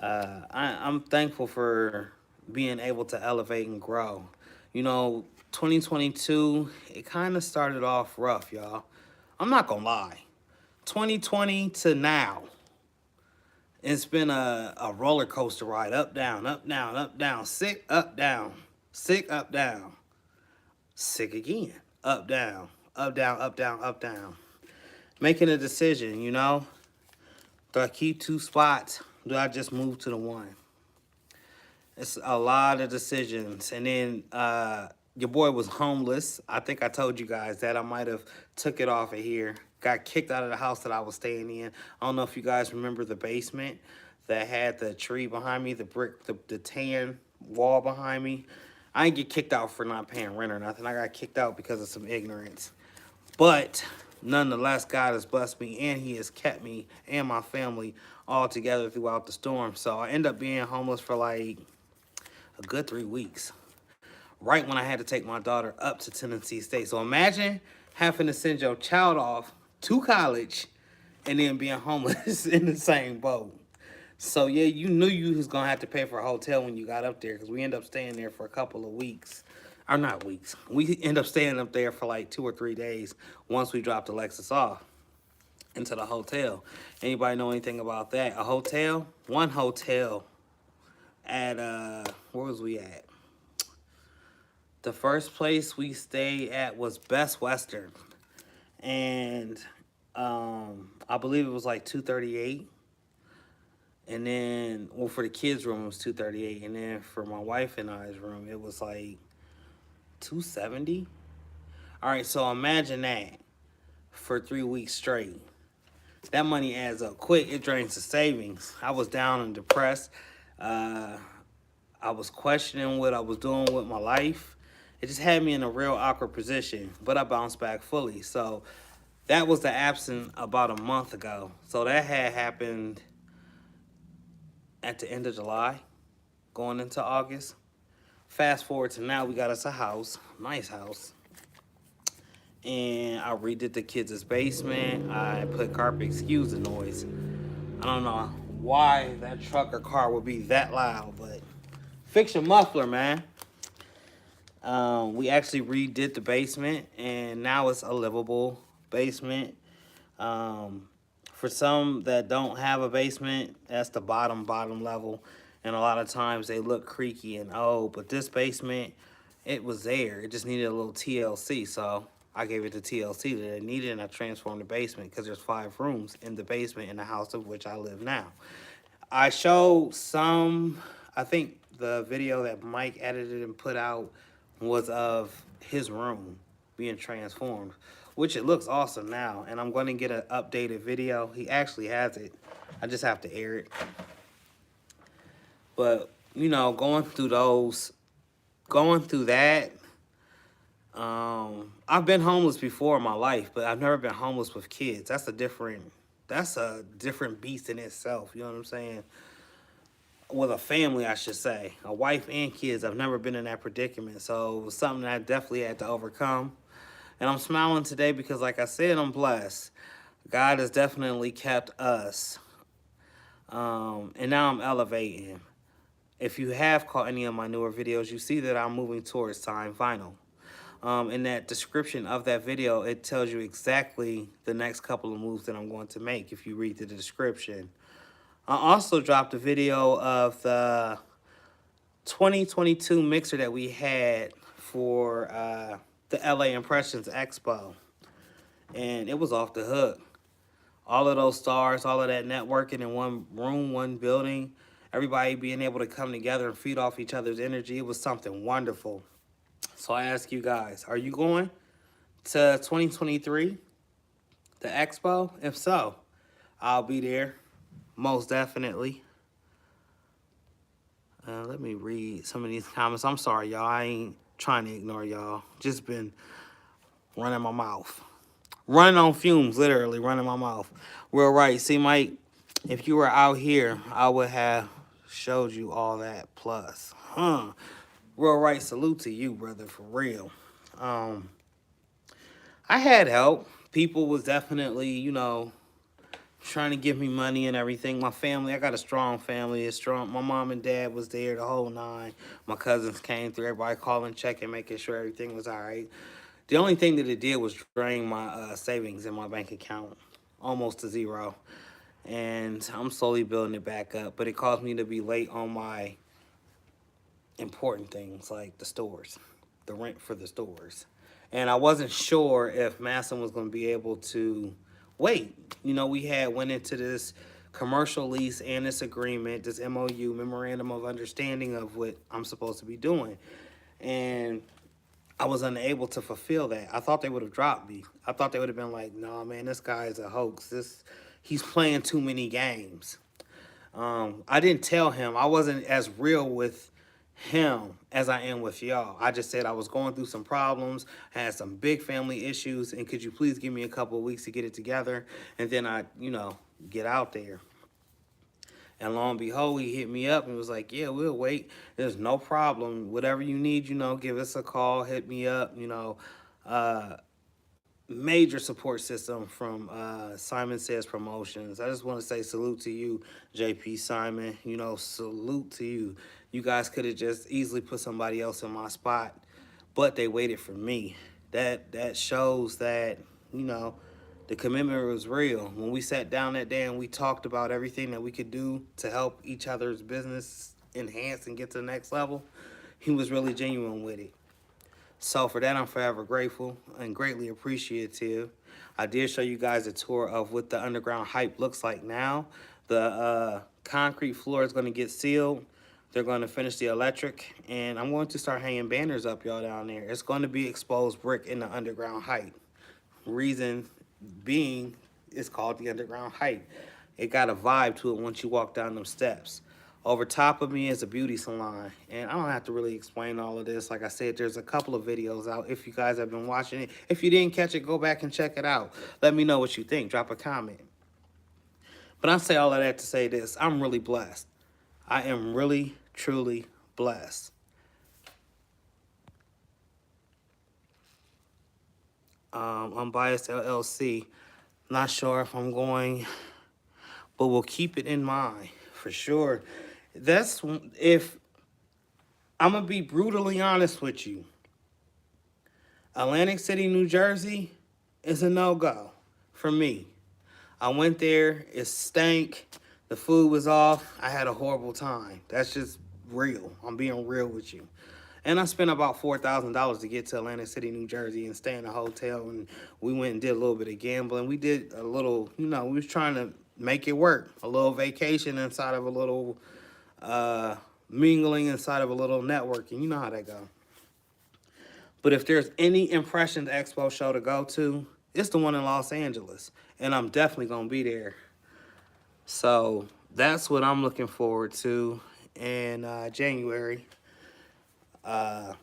I'm thankful for being able to elevate and grow. You know, 2022, it kind of started off rough, y'all. I'm not going to lie. 2020 to now, it's been a roller coaster ride. Up, down, up, down, up, down. Sick, up, down. Sick, up, down. Sick again. Up, down, up, down, up, down, up, down. Making a decision, you know. Do I keep 2 spots? Do I just move to the one? It's a lot of decisions. And then your boy was homeless. I think I told you guys that. I might have took it off of here. Got kicked out of the house that I was staying in. I don't know if you guys remember the basement that had the tree behind me, the brick, the tan wall behind me. I didn't get kicked out for not paying rent or nothing. I got kicked out because of some ignorance. But nonetheless, God has blessed me and He has kept me and my family all together throughout the storm. So I end up being homeless for like a good 3 weeks, right when I had to take my daughter up to Tennessee State. So imagine having to send your child off to college and then being homeless in the same boat. So yeah, you knew you was gonna have to pay for a hotel when you got up there, because we ended up staying there for a couple of weeks. Or not weeks. We end up staying up there for like 2 or 3 days once we dropped Alexis off into the hotel. Anybody know anything about that? A hotel? One hotel at where was we at? The first place we stayed at was Best Western. And I believe it was like 238. And then, well, for the kids' room, it was 238. And then for my wife and I's room, it was like 270. All right, so imagine that for 3 weeks straight. That money adds up quick. It drains the savings. I was down and depressed. I was questioning what I was doing with my life. It just had me in a real awkward position, but I bounced back fully. So that was the absence about a month ago. So that had happened at the end of July, going into August. Fast forward to now, we got us a house, nice house. And I redid the kids' basement. I put carpet, excuse the noise. I don't know why that truck or car would be that loud, but fix your muffler, man. We actually redid the basement, and now it's a livable basement. For some that don't have a basement, that's the bottom level. And a lot of times they look creaky and old. But this basement, it was there. It just needed a little TLC. So I gave it the TLC that it needed, and I transformed the basement because there's 5 rooms in the basement in the house of which I live now. I showed some, I think the video that Mike edited and put out was of his room being transformed, which it looks awesome now. And I'm going to get an updated video. He actually has it. I just have to air it. But, you know, going through that, I've been homeless before in my life, but I've never been homeless with kids. That's a different beast in itself. You know what I'm saying? With a family, I should say. A wife and kids. I've never been in that predicament. So it was something that I definitely had to overcome. And I'm smiling today because, like I said, I'm blessed. God has definitely kept us. And now I'm elevating. If you have caught any of my newer videos, you see that I'm moving towards Time Vinyl. In that description of that video, it tells you exactly the next couple of moves that I'm going to make if you read the description. I also dropped a video of the 2022 mixer that we had for the LA Impressions Expo. And it was off the hook. All of those stars, all of that networking in one room, one building, everybody being able to come together and feed off each other's energy. It was something wonderful. So I ask you guys, are you going to 2023, the expo? If so, I'll be there, most definitely. Let me read some of these comments. I'm sorry, y'all. I ain't trying to ignore y'all. Just been running my mouth. Running on fumes, literally running my mouth. Real right. See, Mike, if you were out here, I would have showed you all that plus. Real right, salute to you, brother, for real. I had help. People was definitely, you know, trying to give me money and everything. My family, I got a strong family. It's strong. My mom and dad was there, the whole 9. My cousins came through, everybody calling, checking, making sure everything was all right. The only thing that it did was drain my savings in my bank account almost to zero. And I'm slowly building it back up. But it caused me to be late on my important things like the stores, the rent for the stores. And I wasn't sure if Masson was going to be able to wait. You know, we had went into this commercial lease and this agreement, this MOU, memorandum of understanding of what I'm supposed to be doing. And I was unable to fulfill that. I thought they would have dropped me. I thought they would have been like, "No, man, this guy is a hoax. He's playing too many games." I didn't tell him. I wasn't as real with him as I am with y'all. I just said I was going through some problems, had some big family issues, and could you please give me a couple of weeks to get it together, and then I, get out there. And lo and behold, he hit me up and was like, "Yeah, we'll wait. There's no problem. Whatever you need, give us a call, hit me up, major support system from Simon Says Promotions. I just want to say salute to you, JP Simon. Salute to you. You guys could have just easily put somebody else in my spot, but they waited for me. That shows that, the commitment was real. When we sat down that day and we talked about everything that we could do to help each other's business enhance and get to the next level, he was really genuine with it. So for that, I'm forever grateful and greatly appreciative. I did show you guys a tour of what the underground hype looks like now. The concrete floor is going to get sealed. They're going to finish the electric, and I'm going to start hanging banners up, y'all, down there. It's going to be exposed brick in the underground hype. Reason being, it's called the underground hype. It got a vibe to it once you walk down them steps. Over top of me is a beauty salon, and I don't have to really explain all of this. Like I said, there's a couple of videos out if you guys have been watching it. If you didn't catch it, go back and check it out. Let me know what you think. Drop a comment. But I say all of that to say this. I'm really blessed. I am really, truly blessed. Unbiased LLC. Not sure if I'm going, but we'll keep it in mind for sure. That's if I'm gonna be brutally honest with you. Atlantic City, New Jersey is a no-go for me. I went there, it stank, the food was off, I had a horrible time. That's just real. I'm being real with you. And I spent about $4,000 to get to Atlantic City, New Jersey and stay in a hotel. And we went and did a little bit of gambling. We did a little, we was trying to make it work. A little vacation inside of a little mingling inside of a little networking. You know how that go. But if there's any Impressions Expo show to go to, it's the one in Los Angeles. And I'm definitely going to be there. So that's what I'm looking forward to in January. I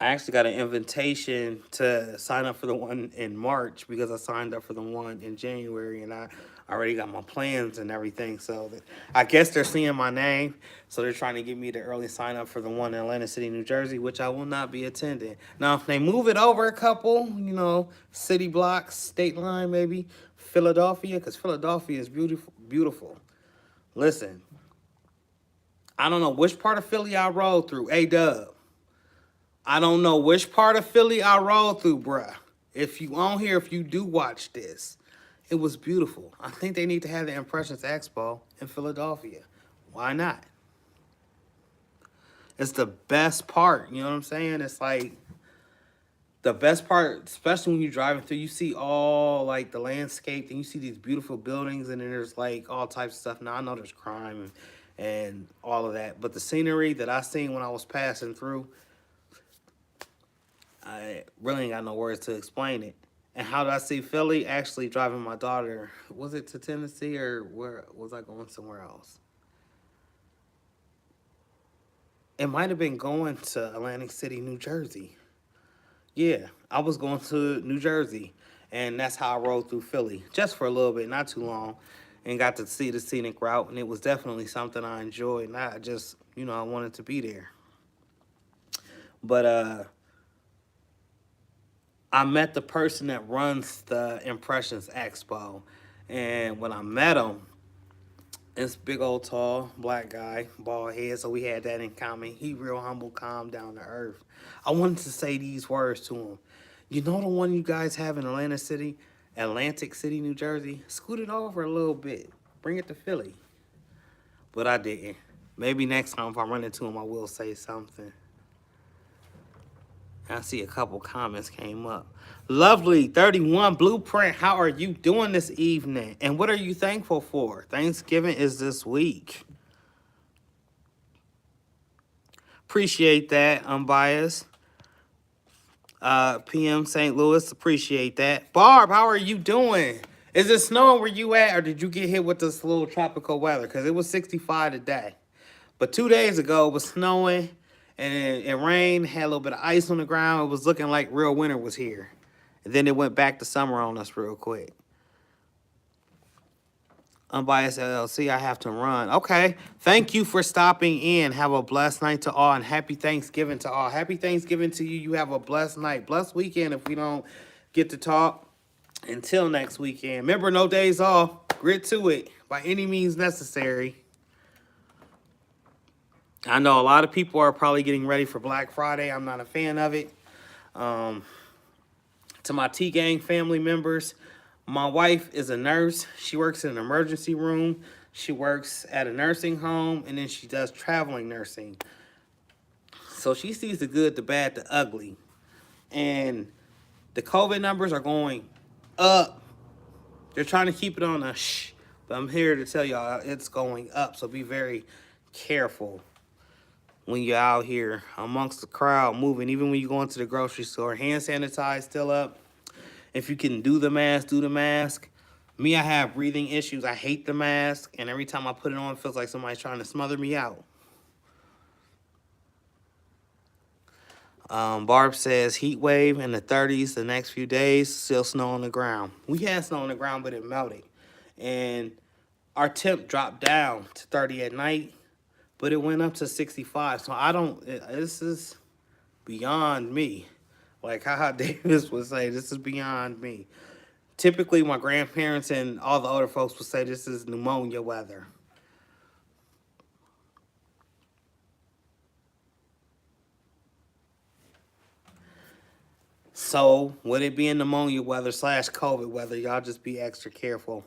actually got an invitation to sign up for the one in March because I signed up for the one in January, and I already got my plans and everything. So I guess they're seeing my name, so they're trying to get me to early sign up for the one in Atlantic City, New Jersey, which I will not be attending. Now, if they move it over a couple, city blocks, state line maybe, Philadelphia, because Philadelphia is beautiful, beautiful. Listen, I don't know which part of Philly I rode through. A-Dub. I don't know which part of Philly I rode through, bruh. If you on here, if you do watch this, it was beautiful. I think they need to have the Impressions Expo in Philadelphia. Why not? It's the best part. You know what I'm saying? It's like the best part, especially when you're driving through, you see all like the landscape and you see these beautiful buildings, and then there's like all types of stuff. Now I know there's crime and all of that, but the scenery that I seen when I was passing through, I really ain't got no words to explain it. And how did I see Philly? Actually driving my daughter, was it to Tennessee or where was I going somewhere else? It might have been going to Atlantic City, New Jersey. Yeah, I was going to New Jersey, and that's how I rode through Philly, just for a little bit, not too long, and got to see the scenic route, and it was definitely something I enjoyed, and I just, I wanted to be there. But I met the person that runs the Impressions Expo, and when I met him, this big old tall black guy, bald head, so we had that in common. He real humble, calm, down to earth. I wanted to say these words to him. You know the one you guys have in Atlantic City, New Jersey? Scoot it over a little bit. Bring it to Philly. But I didn't. Maybe next time if I run into him, I will say something. I see a couple comments came up. Lovely 31 Blueprint. How are you doing this evening? And what are you thankful for? Thanksgiving is this week. Appreciate that, unbiased. PM St. Louis, appreciate that. Barb, how are you doing? Is it snowing where you at, or did you get hit with this little tropical weather? Because it was 65 today. But 2 days ago, it was snowing, and it rained, had a little bit of ice on the ground. It was looking like real winter was here. And then it went back to summer on us real quick. Unbiased LLC, I have to run. Okay. Thank you for stopping in. Have a blessed night to all, and happy Thanksgiving to all. Happy Thanksgiving to you. You have a blessed night. Blessed weekend if we don't get to talk. Until next weekend. Remember, no days off. Grit to it by any means necessary. I know a lot of people are probably getting ready for Black Friday. I'm not a fan of it. To my T-Gang family members, my wife is a nurse. She works in an emergency room. She works at a nursing home, and then she does traveling nursing. So she sees the good, the bad, the ugly. And the COVID numbers are going up. They're trying to keep it on a shh, but I'm here to tell y'all it's going up. So be very careful when you're out here amongst the crowd moving. Even when you go into the grocery store, hand sanitize still up. If you can do the mask, do the mask. Me, I have breathing issues. I hate the mask, and every time I put it on, it feels like somebody's trying to smother me out. Barb says heat wave in the 30s the next few days, still snow on the ground. We had snow on the ground, but it melted. And our temp dropped down to 30 at night, but it went up to 65. So this is beyond me. Like how Davis would say, this is beyond me. Typically, my grandparents and all the older folks would say this is pneumonia weather. So, with it being pneumonia weather / COVID weather, y'all just be extra careful.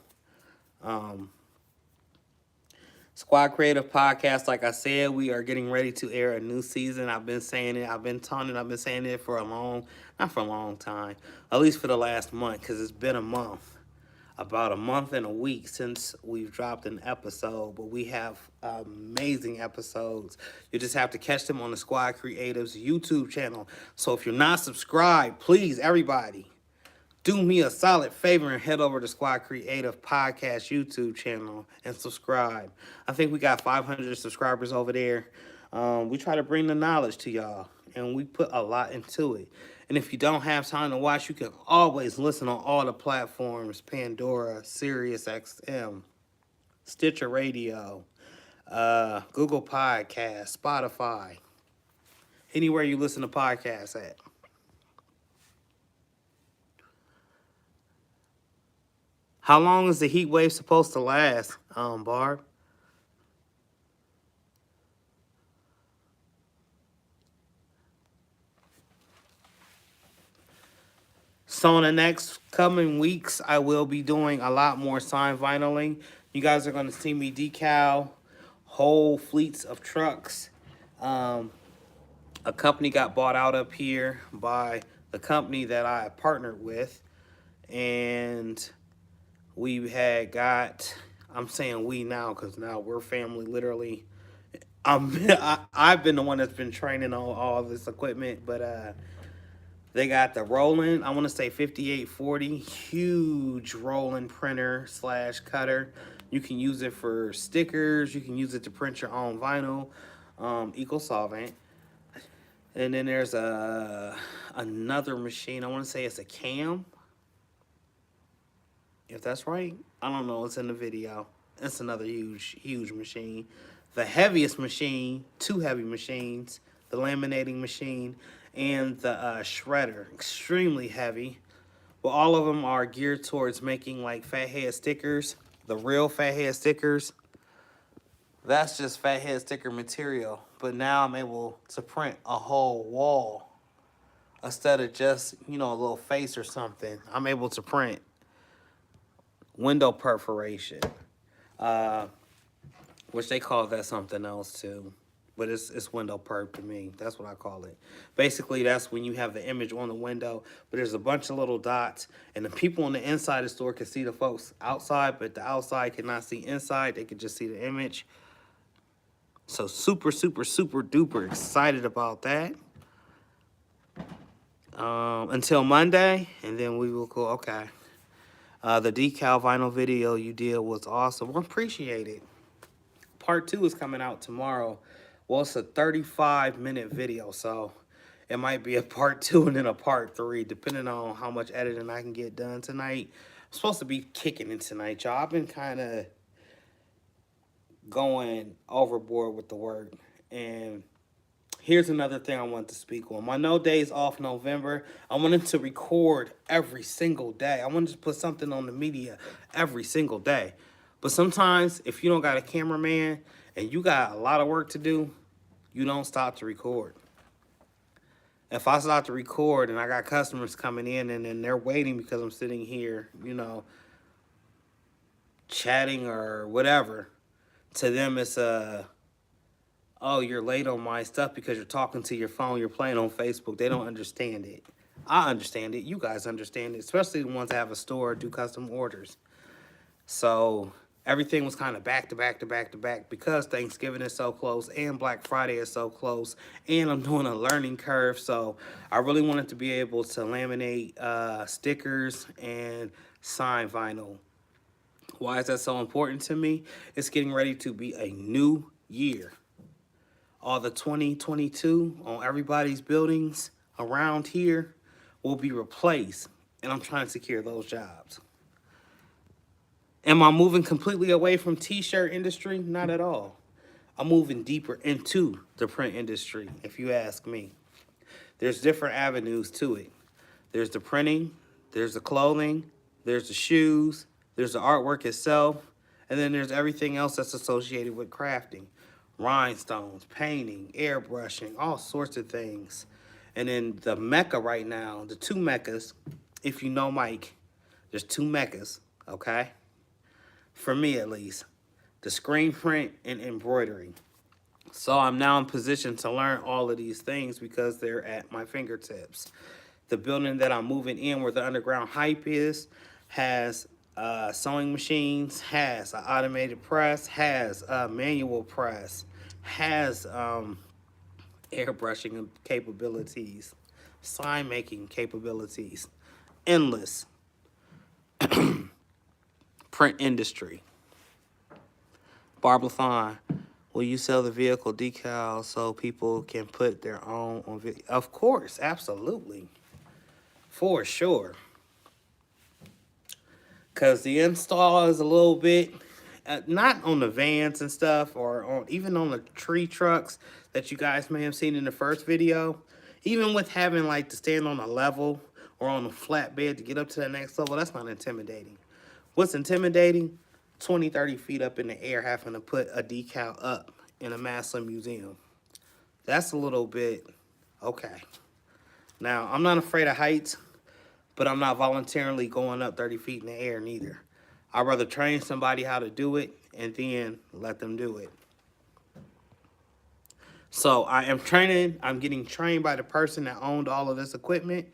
Squad Creative Podcast, like I said, we are getting ready to air a new season. I've been saying it. I've been saying it for not for a long time, at least for the last month, because it's been a month. About a month and a week since we've dropped an episode, but we have amazing episodes. You just have to catch them on the Squad Creatives YouTube channel. So if you're not subscribed, please, everybody, do me a solid favor and head over to Squad Creative Podcast YouTube channel and subscribe. I think we got 500 subscribers over there. We try to bring the knowledge to y'all, and we put a lot into it. And if you don't have time to watch, you can always listen on all the platforms: Pandora, SiriusXM, Stitcher Radio, Google Podcasts, Spotify, anywhere you listen to podcasts at. How long is the heat wave supposed to last, Barb? So in the next coming weeks, I will be doing a lot more sign vinyling. You guys are going to see me decal whole fleets of trucks. A company got bought out up here by the company that I partnered with. And we had got, I'm saying we now because now we're family, literally. I've been the one that's been training on all this equipment, but they got the Roland, I want to say 5840, huge rolling printer / cutter. You can use it for stickers. You can use it to print your own vinyl, eco solvent. And then there's another machine. I want to say it's a Cam. If that's right, I don't know. It's in the video. It's another huge machine. The heaviest machine, 2 heavy machines, the laminating machine and the shredder, extremely heavy. But all of them are geared towards making like fathead stickers, the real fathead stickers. That's just fathead sticker material. But now I'm able to print a whole wall instead of just, a little face or something. I'm able to print window perforation, which they call that something else too. but it's window perp to me. That's what I call it. Basically, that's when you have the image on the window, but there's a bunch of little dots, and the people on the inside of the store can see the folks outside, but the outside cannot see inside. They can just see the image. So super, super, super duper excited about that. Until Monday, and then we will go, okay. The decal vinyl video you did was awesome. I appreciate it. Part 2 is coming out tomorrow. Well, it's a 35-minute video, so it might be a part 2 and then a part 3, depending on how much editing I can get done tonight. I'm supposed to be kicking it tonight, y'all. I've been kind of going overboard with the work. And here's another thing I wanted to speak on. My no days off November, I wanted to record every single day. I wanted to put something on the media every single day. But sometimes, if you don't got a cameraman and you got a lot of work to do, you don't stop to record. If I stop to record and I got customers coming in and then they're waiting because I'm sitting here, you know, chatting or whatever, to them it's oh, you're late on my stuff because you're talking to your phone, you're playing on Facebook. They don't understand it. I understand it. You guys understand it, especially the ones that have a store or do custom orders. So everything was kind of back to back to back to back because Thanksgiving is so close and Black Friday is so close, and I'm doing a learning curve. So I really wanted to be able to laminate stickers and sign vinyl. Why is that so important to me? It's getting ready to be a new year. All the 2022 on everybody's buildings around here will be replaced, and I'm trying to secure those jobs. Am I moving completely away from t-shirt industry? Not at all. I'm moving deeper into the print industry, if you ask me. There's different avenues to it. There's the printing, there's the clothing, there's the shoes, there's the artwork itself, and then there's everything else that's associated with crafting. Rhinestones, painting, airbrushing, all sorts of things. And then the mecca right now, the two meccas, if you know Mike, there's two meccas, okay? For me at least, the screen print and embroidery. So I'm now in position to learn all of these things because they're at my fingertips. The building that I'm moving in where the underground hype is has sewing machines, has an automated press, has a manual press, has airbrushing capabilities, sign making capabilities, endless. Print industry. Barbathon, will you sell the vehicle decals so people can put their own on video? Of course, absolutely. For sure. Because the install is a little bit, not on the vans and stuff, or on even on the tree trucks that you guys may have seen in the first video. Even with having like to stand on a level or on a flatbed to get up to the next level, that's not intimidating. What's intimidating? 20, 30 feet up in the air having to put a decal up in a Massillon museum. That's a little bit, okay. Now, I'm not afraid of heights, but I'm not voluntarily going up 30 feet in the air neither. I'd rather train somebody how to do it and then let them do it. So I am training, I'm getting trained by the person that owned all of this equipment.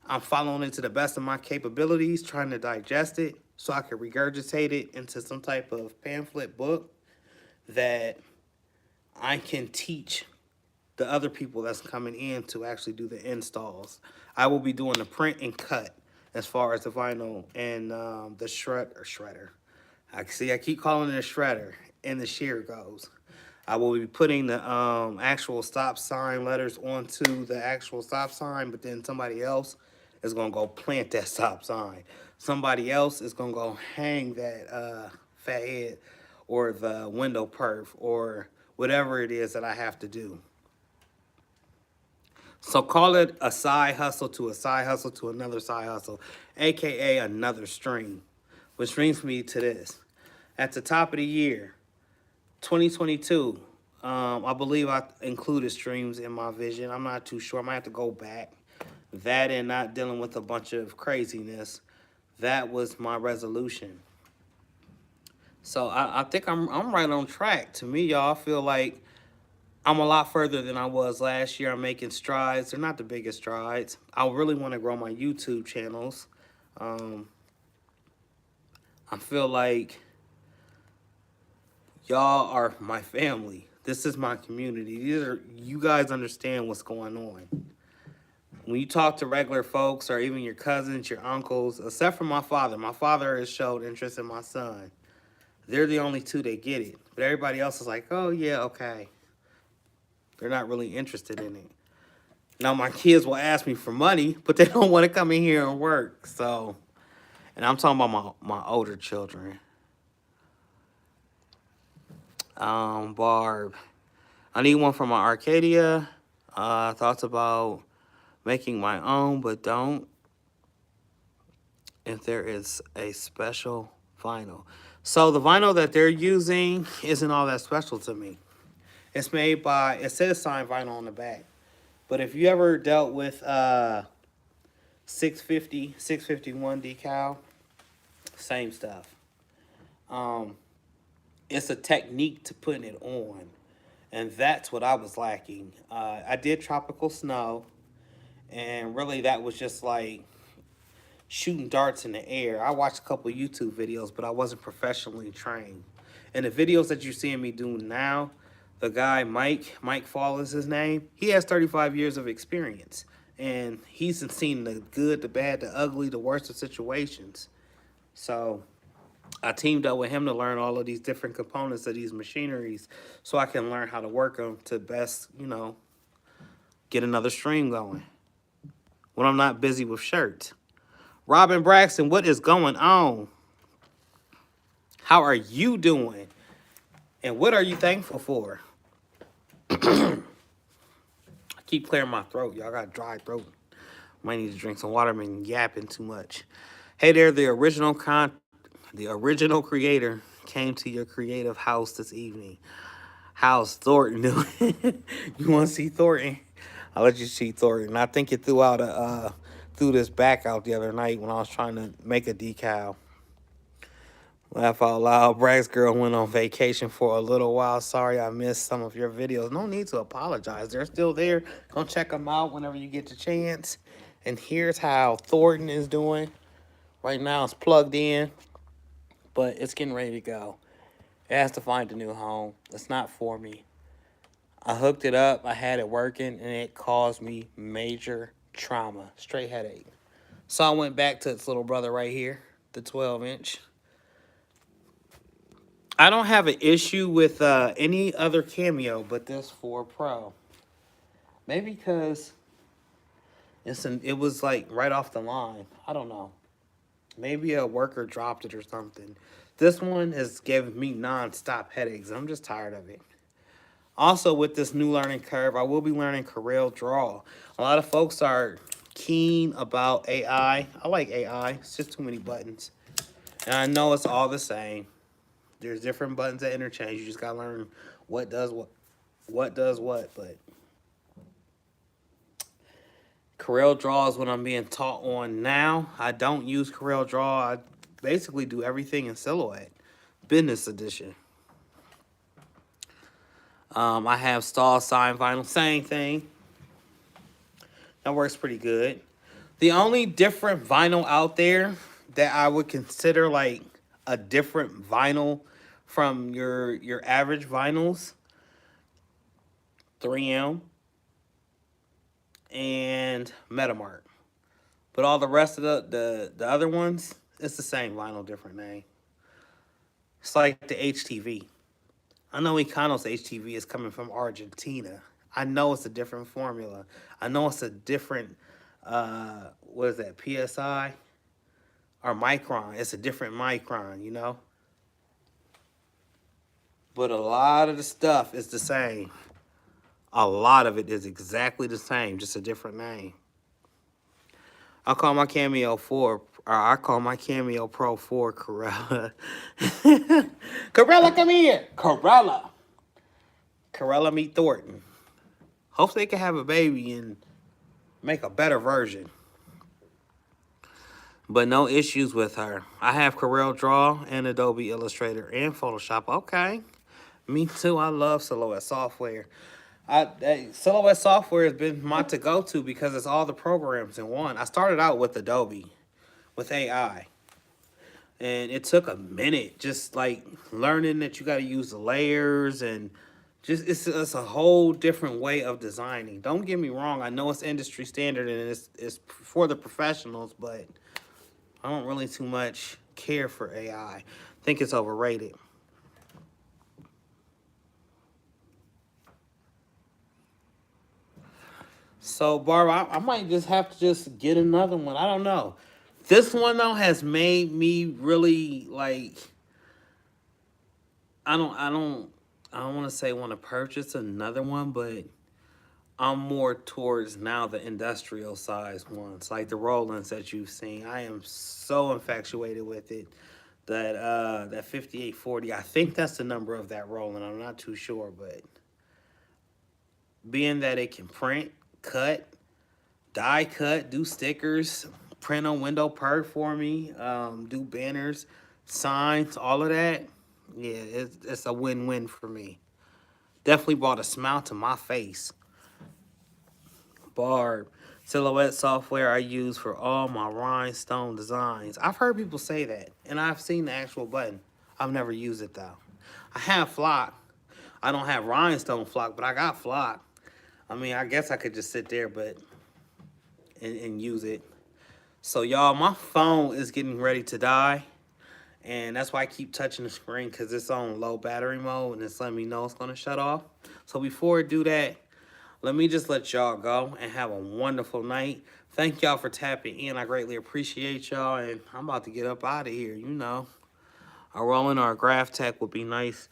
I'm following it to the best of my capabilities, trying to digest it so I can regurgitate it into some type of pamphlet book that I can teach the other people that's coming in to actually do the installs. I will be doing the print and cut as far as the vinyl and the shredder. I keep calling it a shredder, and the shear goes. I will be putting the actual stop sign letters onto the actual stop sign, but then somebody else is going to go plant that stop sign. Somebody else is going to go hang that fat head or the window perf or whatever it is that I have to do. So call it a side hustle to a side hustle to another side hustle, aka another stream. Which brings me to this. At the top of the year, 2022, I believe I included streams in my vision. I'm not too sure. I might have to go back. That and not dealing with a bunch of craziness. That was my resolution. So I think I'm right on track. To me, y'all, I feel like I'm a lot further than I was last year. I'm making strides. They're not the biggest strides. I really want to grow my YouTube channels. Um, I feel like y'all are my family. This is my community. You guys understand what's going on. When you talk to regular folks or even your cousins, your uncles, except for my father has showed interest in my son. They're the only two that get it. But everybody else is like, oh, yeah, okay. They're not really interested in it. Now, my kids will ask me for money, but they don't want to come in here and work. So, and I'm talking about my older children. Barb. I need one for my Arcadia. Thoughts about making my own, but don't if there is a special vinyl. So the vinyl that they're using isn't all that special to me. It's made by, it says signed vinyl on the back. But if you ever dealt with 650, 651 decal, same stuff. It's a technique to putting it on. And that's what I was lacking. I did Tropical Snow. And really that was just like shooting darts in the air. I watched a couple YouTube videos, but I wasn't professionally trained. And the videos that you're seeing me do now, the guy Mike Fall is his name, he has 35 years of experience. And he's seen the good, the bad, the ugly, the worst of situations. So I teamed up with him to learn all of these different components of these machineries so I can learn how to work them to best, get another stream going when I'm not busy with shirts. Robin Braxton, what is going on? How are you doing? And what are you thankful for? I keep clearing my throat. Y'all got a dry throat. Might need to drink some water. I've been yapping too much. Hey there, the original creator came to your creative house this evening. How's Thornton doing? You want to see Thornton? I'll let you see Thornton. I think it threw this back out the other night when I was trying to make a decal. Laugh out loud. Bragg's girl went on vacation for a little while. Sorry I missed some of your videos. No need to apologize. They're still there. Go check them out whenever you get the chance. And here's how Thornton is doing. Right now it's plugged in, but it's getting ready to go. It has to find a new home. It's not for me. I hooked it up. I had it working, and it caused me major trauma. Straight headache. So I went back to its little brother right here, the 12-inch. I don't have an issue with any other Cameo but this 4 Pro. Maybe because it was like right off the line. I don't know. Maybe a worker dropped it or something. This one has given me non-stop headaches. I'm just tired of it. Also, with this new learning curve, I will be learning Corel Draw. A lot of folks are keen about AI. I like AI. It's just too many buttons. And I know it's all the same. There's different buttons that interchange. You just got to learn what does what. But Corel Draw is what I'm being taught on now. I don't use Corel Draw. I basically do everything in Silhouette. Business edition. I have Stahl Sign Vinyl. Same thing. That works pretty good. The only different vinyl out there that I would consider like a different vinyl from your average vinyls, 3M and Metamark. But all the rest of the other ones, it's the same vinyl, different name. It's like the HTV. I know Econo's HTV is coming from Argentina. I know it's a different formula. I know it's a different, what is that, PSI? Or micron. It's a different micron, But a lot of the stuff is the same. A lot of it is exactly the same, just a different name. I call my Cameo Pro 4 Corella. Corella, come here. Corella meet Thornton. Hopefully they can have a baby and make a better version. But no issues with her. I have Corel Draw and Adobe Illustrator and Photoshop. Okay. Me too. I love Silhouette software. Silhouette software has been my to-go-to because it's all the programs in one. I started out with Adobe, with AI. And it took a minute, just like learning that you got to use the layers and just it's a whole different way of designing. Don't get me wrong, I know it's industry standard and it's for the professionals, but I don't really too much care for AI. I think it's overrated. So, Barbara, I might just have to just get another one. I don't know. This one though has made me really like. I don't. I don't. I don't want to say want to purchase another one, but I'm more towards now the industrial size ones, like the Rollins that you've seen. I am so infatuated with it. That 5840. I think that's the number of that Roland. I'm not too sure, but being that it can print, cut, die cut, do stickers, print on window perk for me, do banners, signs, all of that. Yeah, it's a win-win for me. Definitely brought a smile to my face. Barb, silhouette software I use for all my rhinestone designs. I've heard people say that, and I've seen the actual button. I've never used it though. I have flock. I don't have rhinestone flock, but I got flock. I mean, I guess I could just sit there, but and use it. So y'all, my phone is getting ready to die, and that's why I keep touching the screen because it's on low battery mode, and it's letting me know it's gonna shut off. So before I do that, let me just let y'all go and have a wonderful night. Thank y'all for tapping in. I greatly appreciate y'all, and I'm about to get up out of here. You know, a rolling or a graph tech would be nice.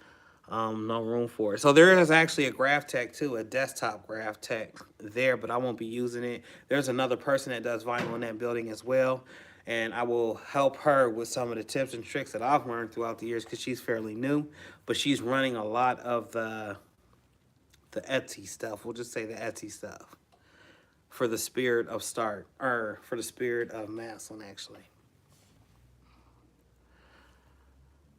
No room for it. So there is actually a graph tech too, a desktop graph tech there, but I won't be using it. There's another person that does vinyl in that building as well, and I will help her with some of the tips and tricks that I've learned throughout the years because she's fairly new, but she's running a lot of the Etsy stuff. We'll just say the Etsy stuff for the spirit of start, or for the spirit of Maslin, actually.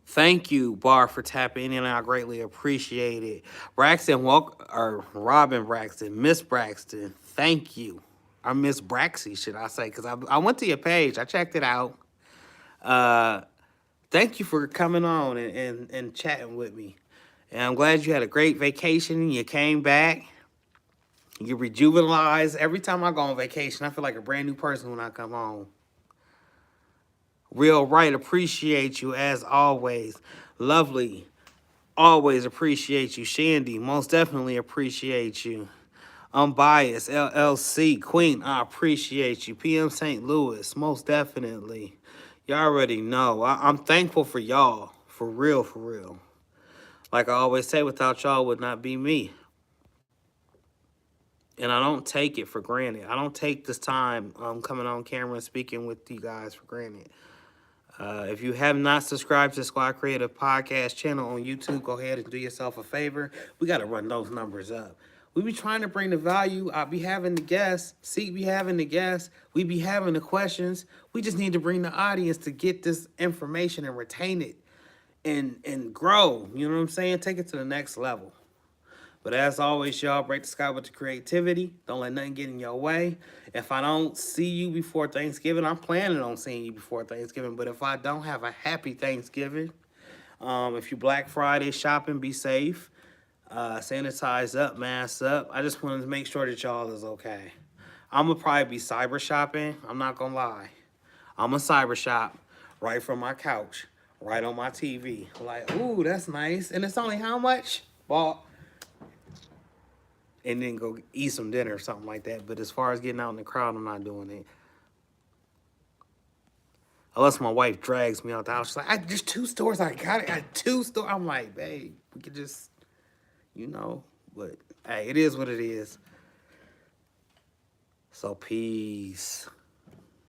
Thank you, Bar, for tapping in. I greatly appreciate it. Braxton, or Robin Braxton, Miss Braxton, thank you. Or Miss Braxy, should I say, because I went to your page. I checked it out. Uh, Thank you for coming on and chatting with me. And I'm glad you had a great vacation. You came back. You rejuvenized. Every time I go on vacation, I feel like a brand new person when I come home. Real right, appreciate you as always. Lovely, always appreciate you. Shandy, most definitely appreciate you. Unbiased, LLC, Queen, I appreciate you. PM St. Louis, most definitely. Y'all already know. I'm thankful for y'all. For real, for real. Like I always say, without y'all would not be me. And I don't take it for granted. I don't take this time coming on camera and speaking with you guys for granted. If you have not subscribed to Squad Creative Podcast channel on YouTube, go ahead and do yourself a favor. We got to run those numbers up. We be trying to bring the value. I be having the guests. Seek be having the guests. We be having the questions. We just need to bring the audience to get this information and retain it and grow. You know what I'm saying? Take it to the next level. But as always, y'all, break the sky with the creativity. Don't let nothing get in your way. If I don't see you before Thanksgiving, I'm planning on seeing you before Thanksgiving. But if I don't, have a happy Thanksgiving. If you Black Friday shopping, be safe. Sanitize up, mask up. I just wanted to make sure that y'all is okay. I'm going to probably be cyber shopping. I'm not going to lie. I'm a cyber shop right from my couch, right on my TV. Like, ooh, that's nice. And it's only how much? Well, and then go eat some dinner or something like that. But as far as getting out in the crowd, I'm not doing it. Unless my wife drags me out the house. She's like, there's 2 stores. I got it. I got 2 stores. I'm like, babe, we could just, you know. But, hey, it is what it is. So, peace.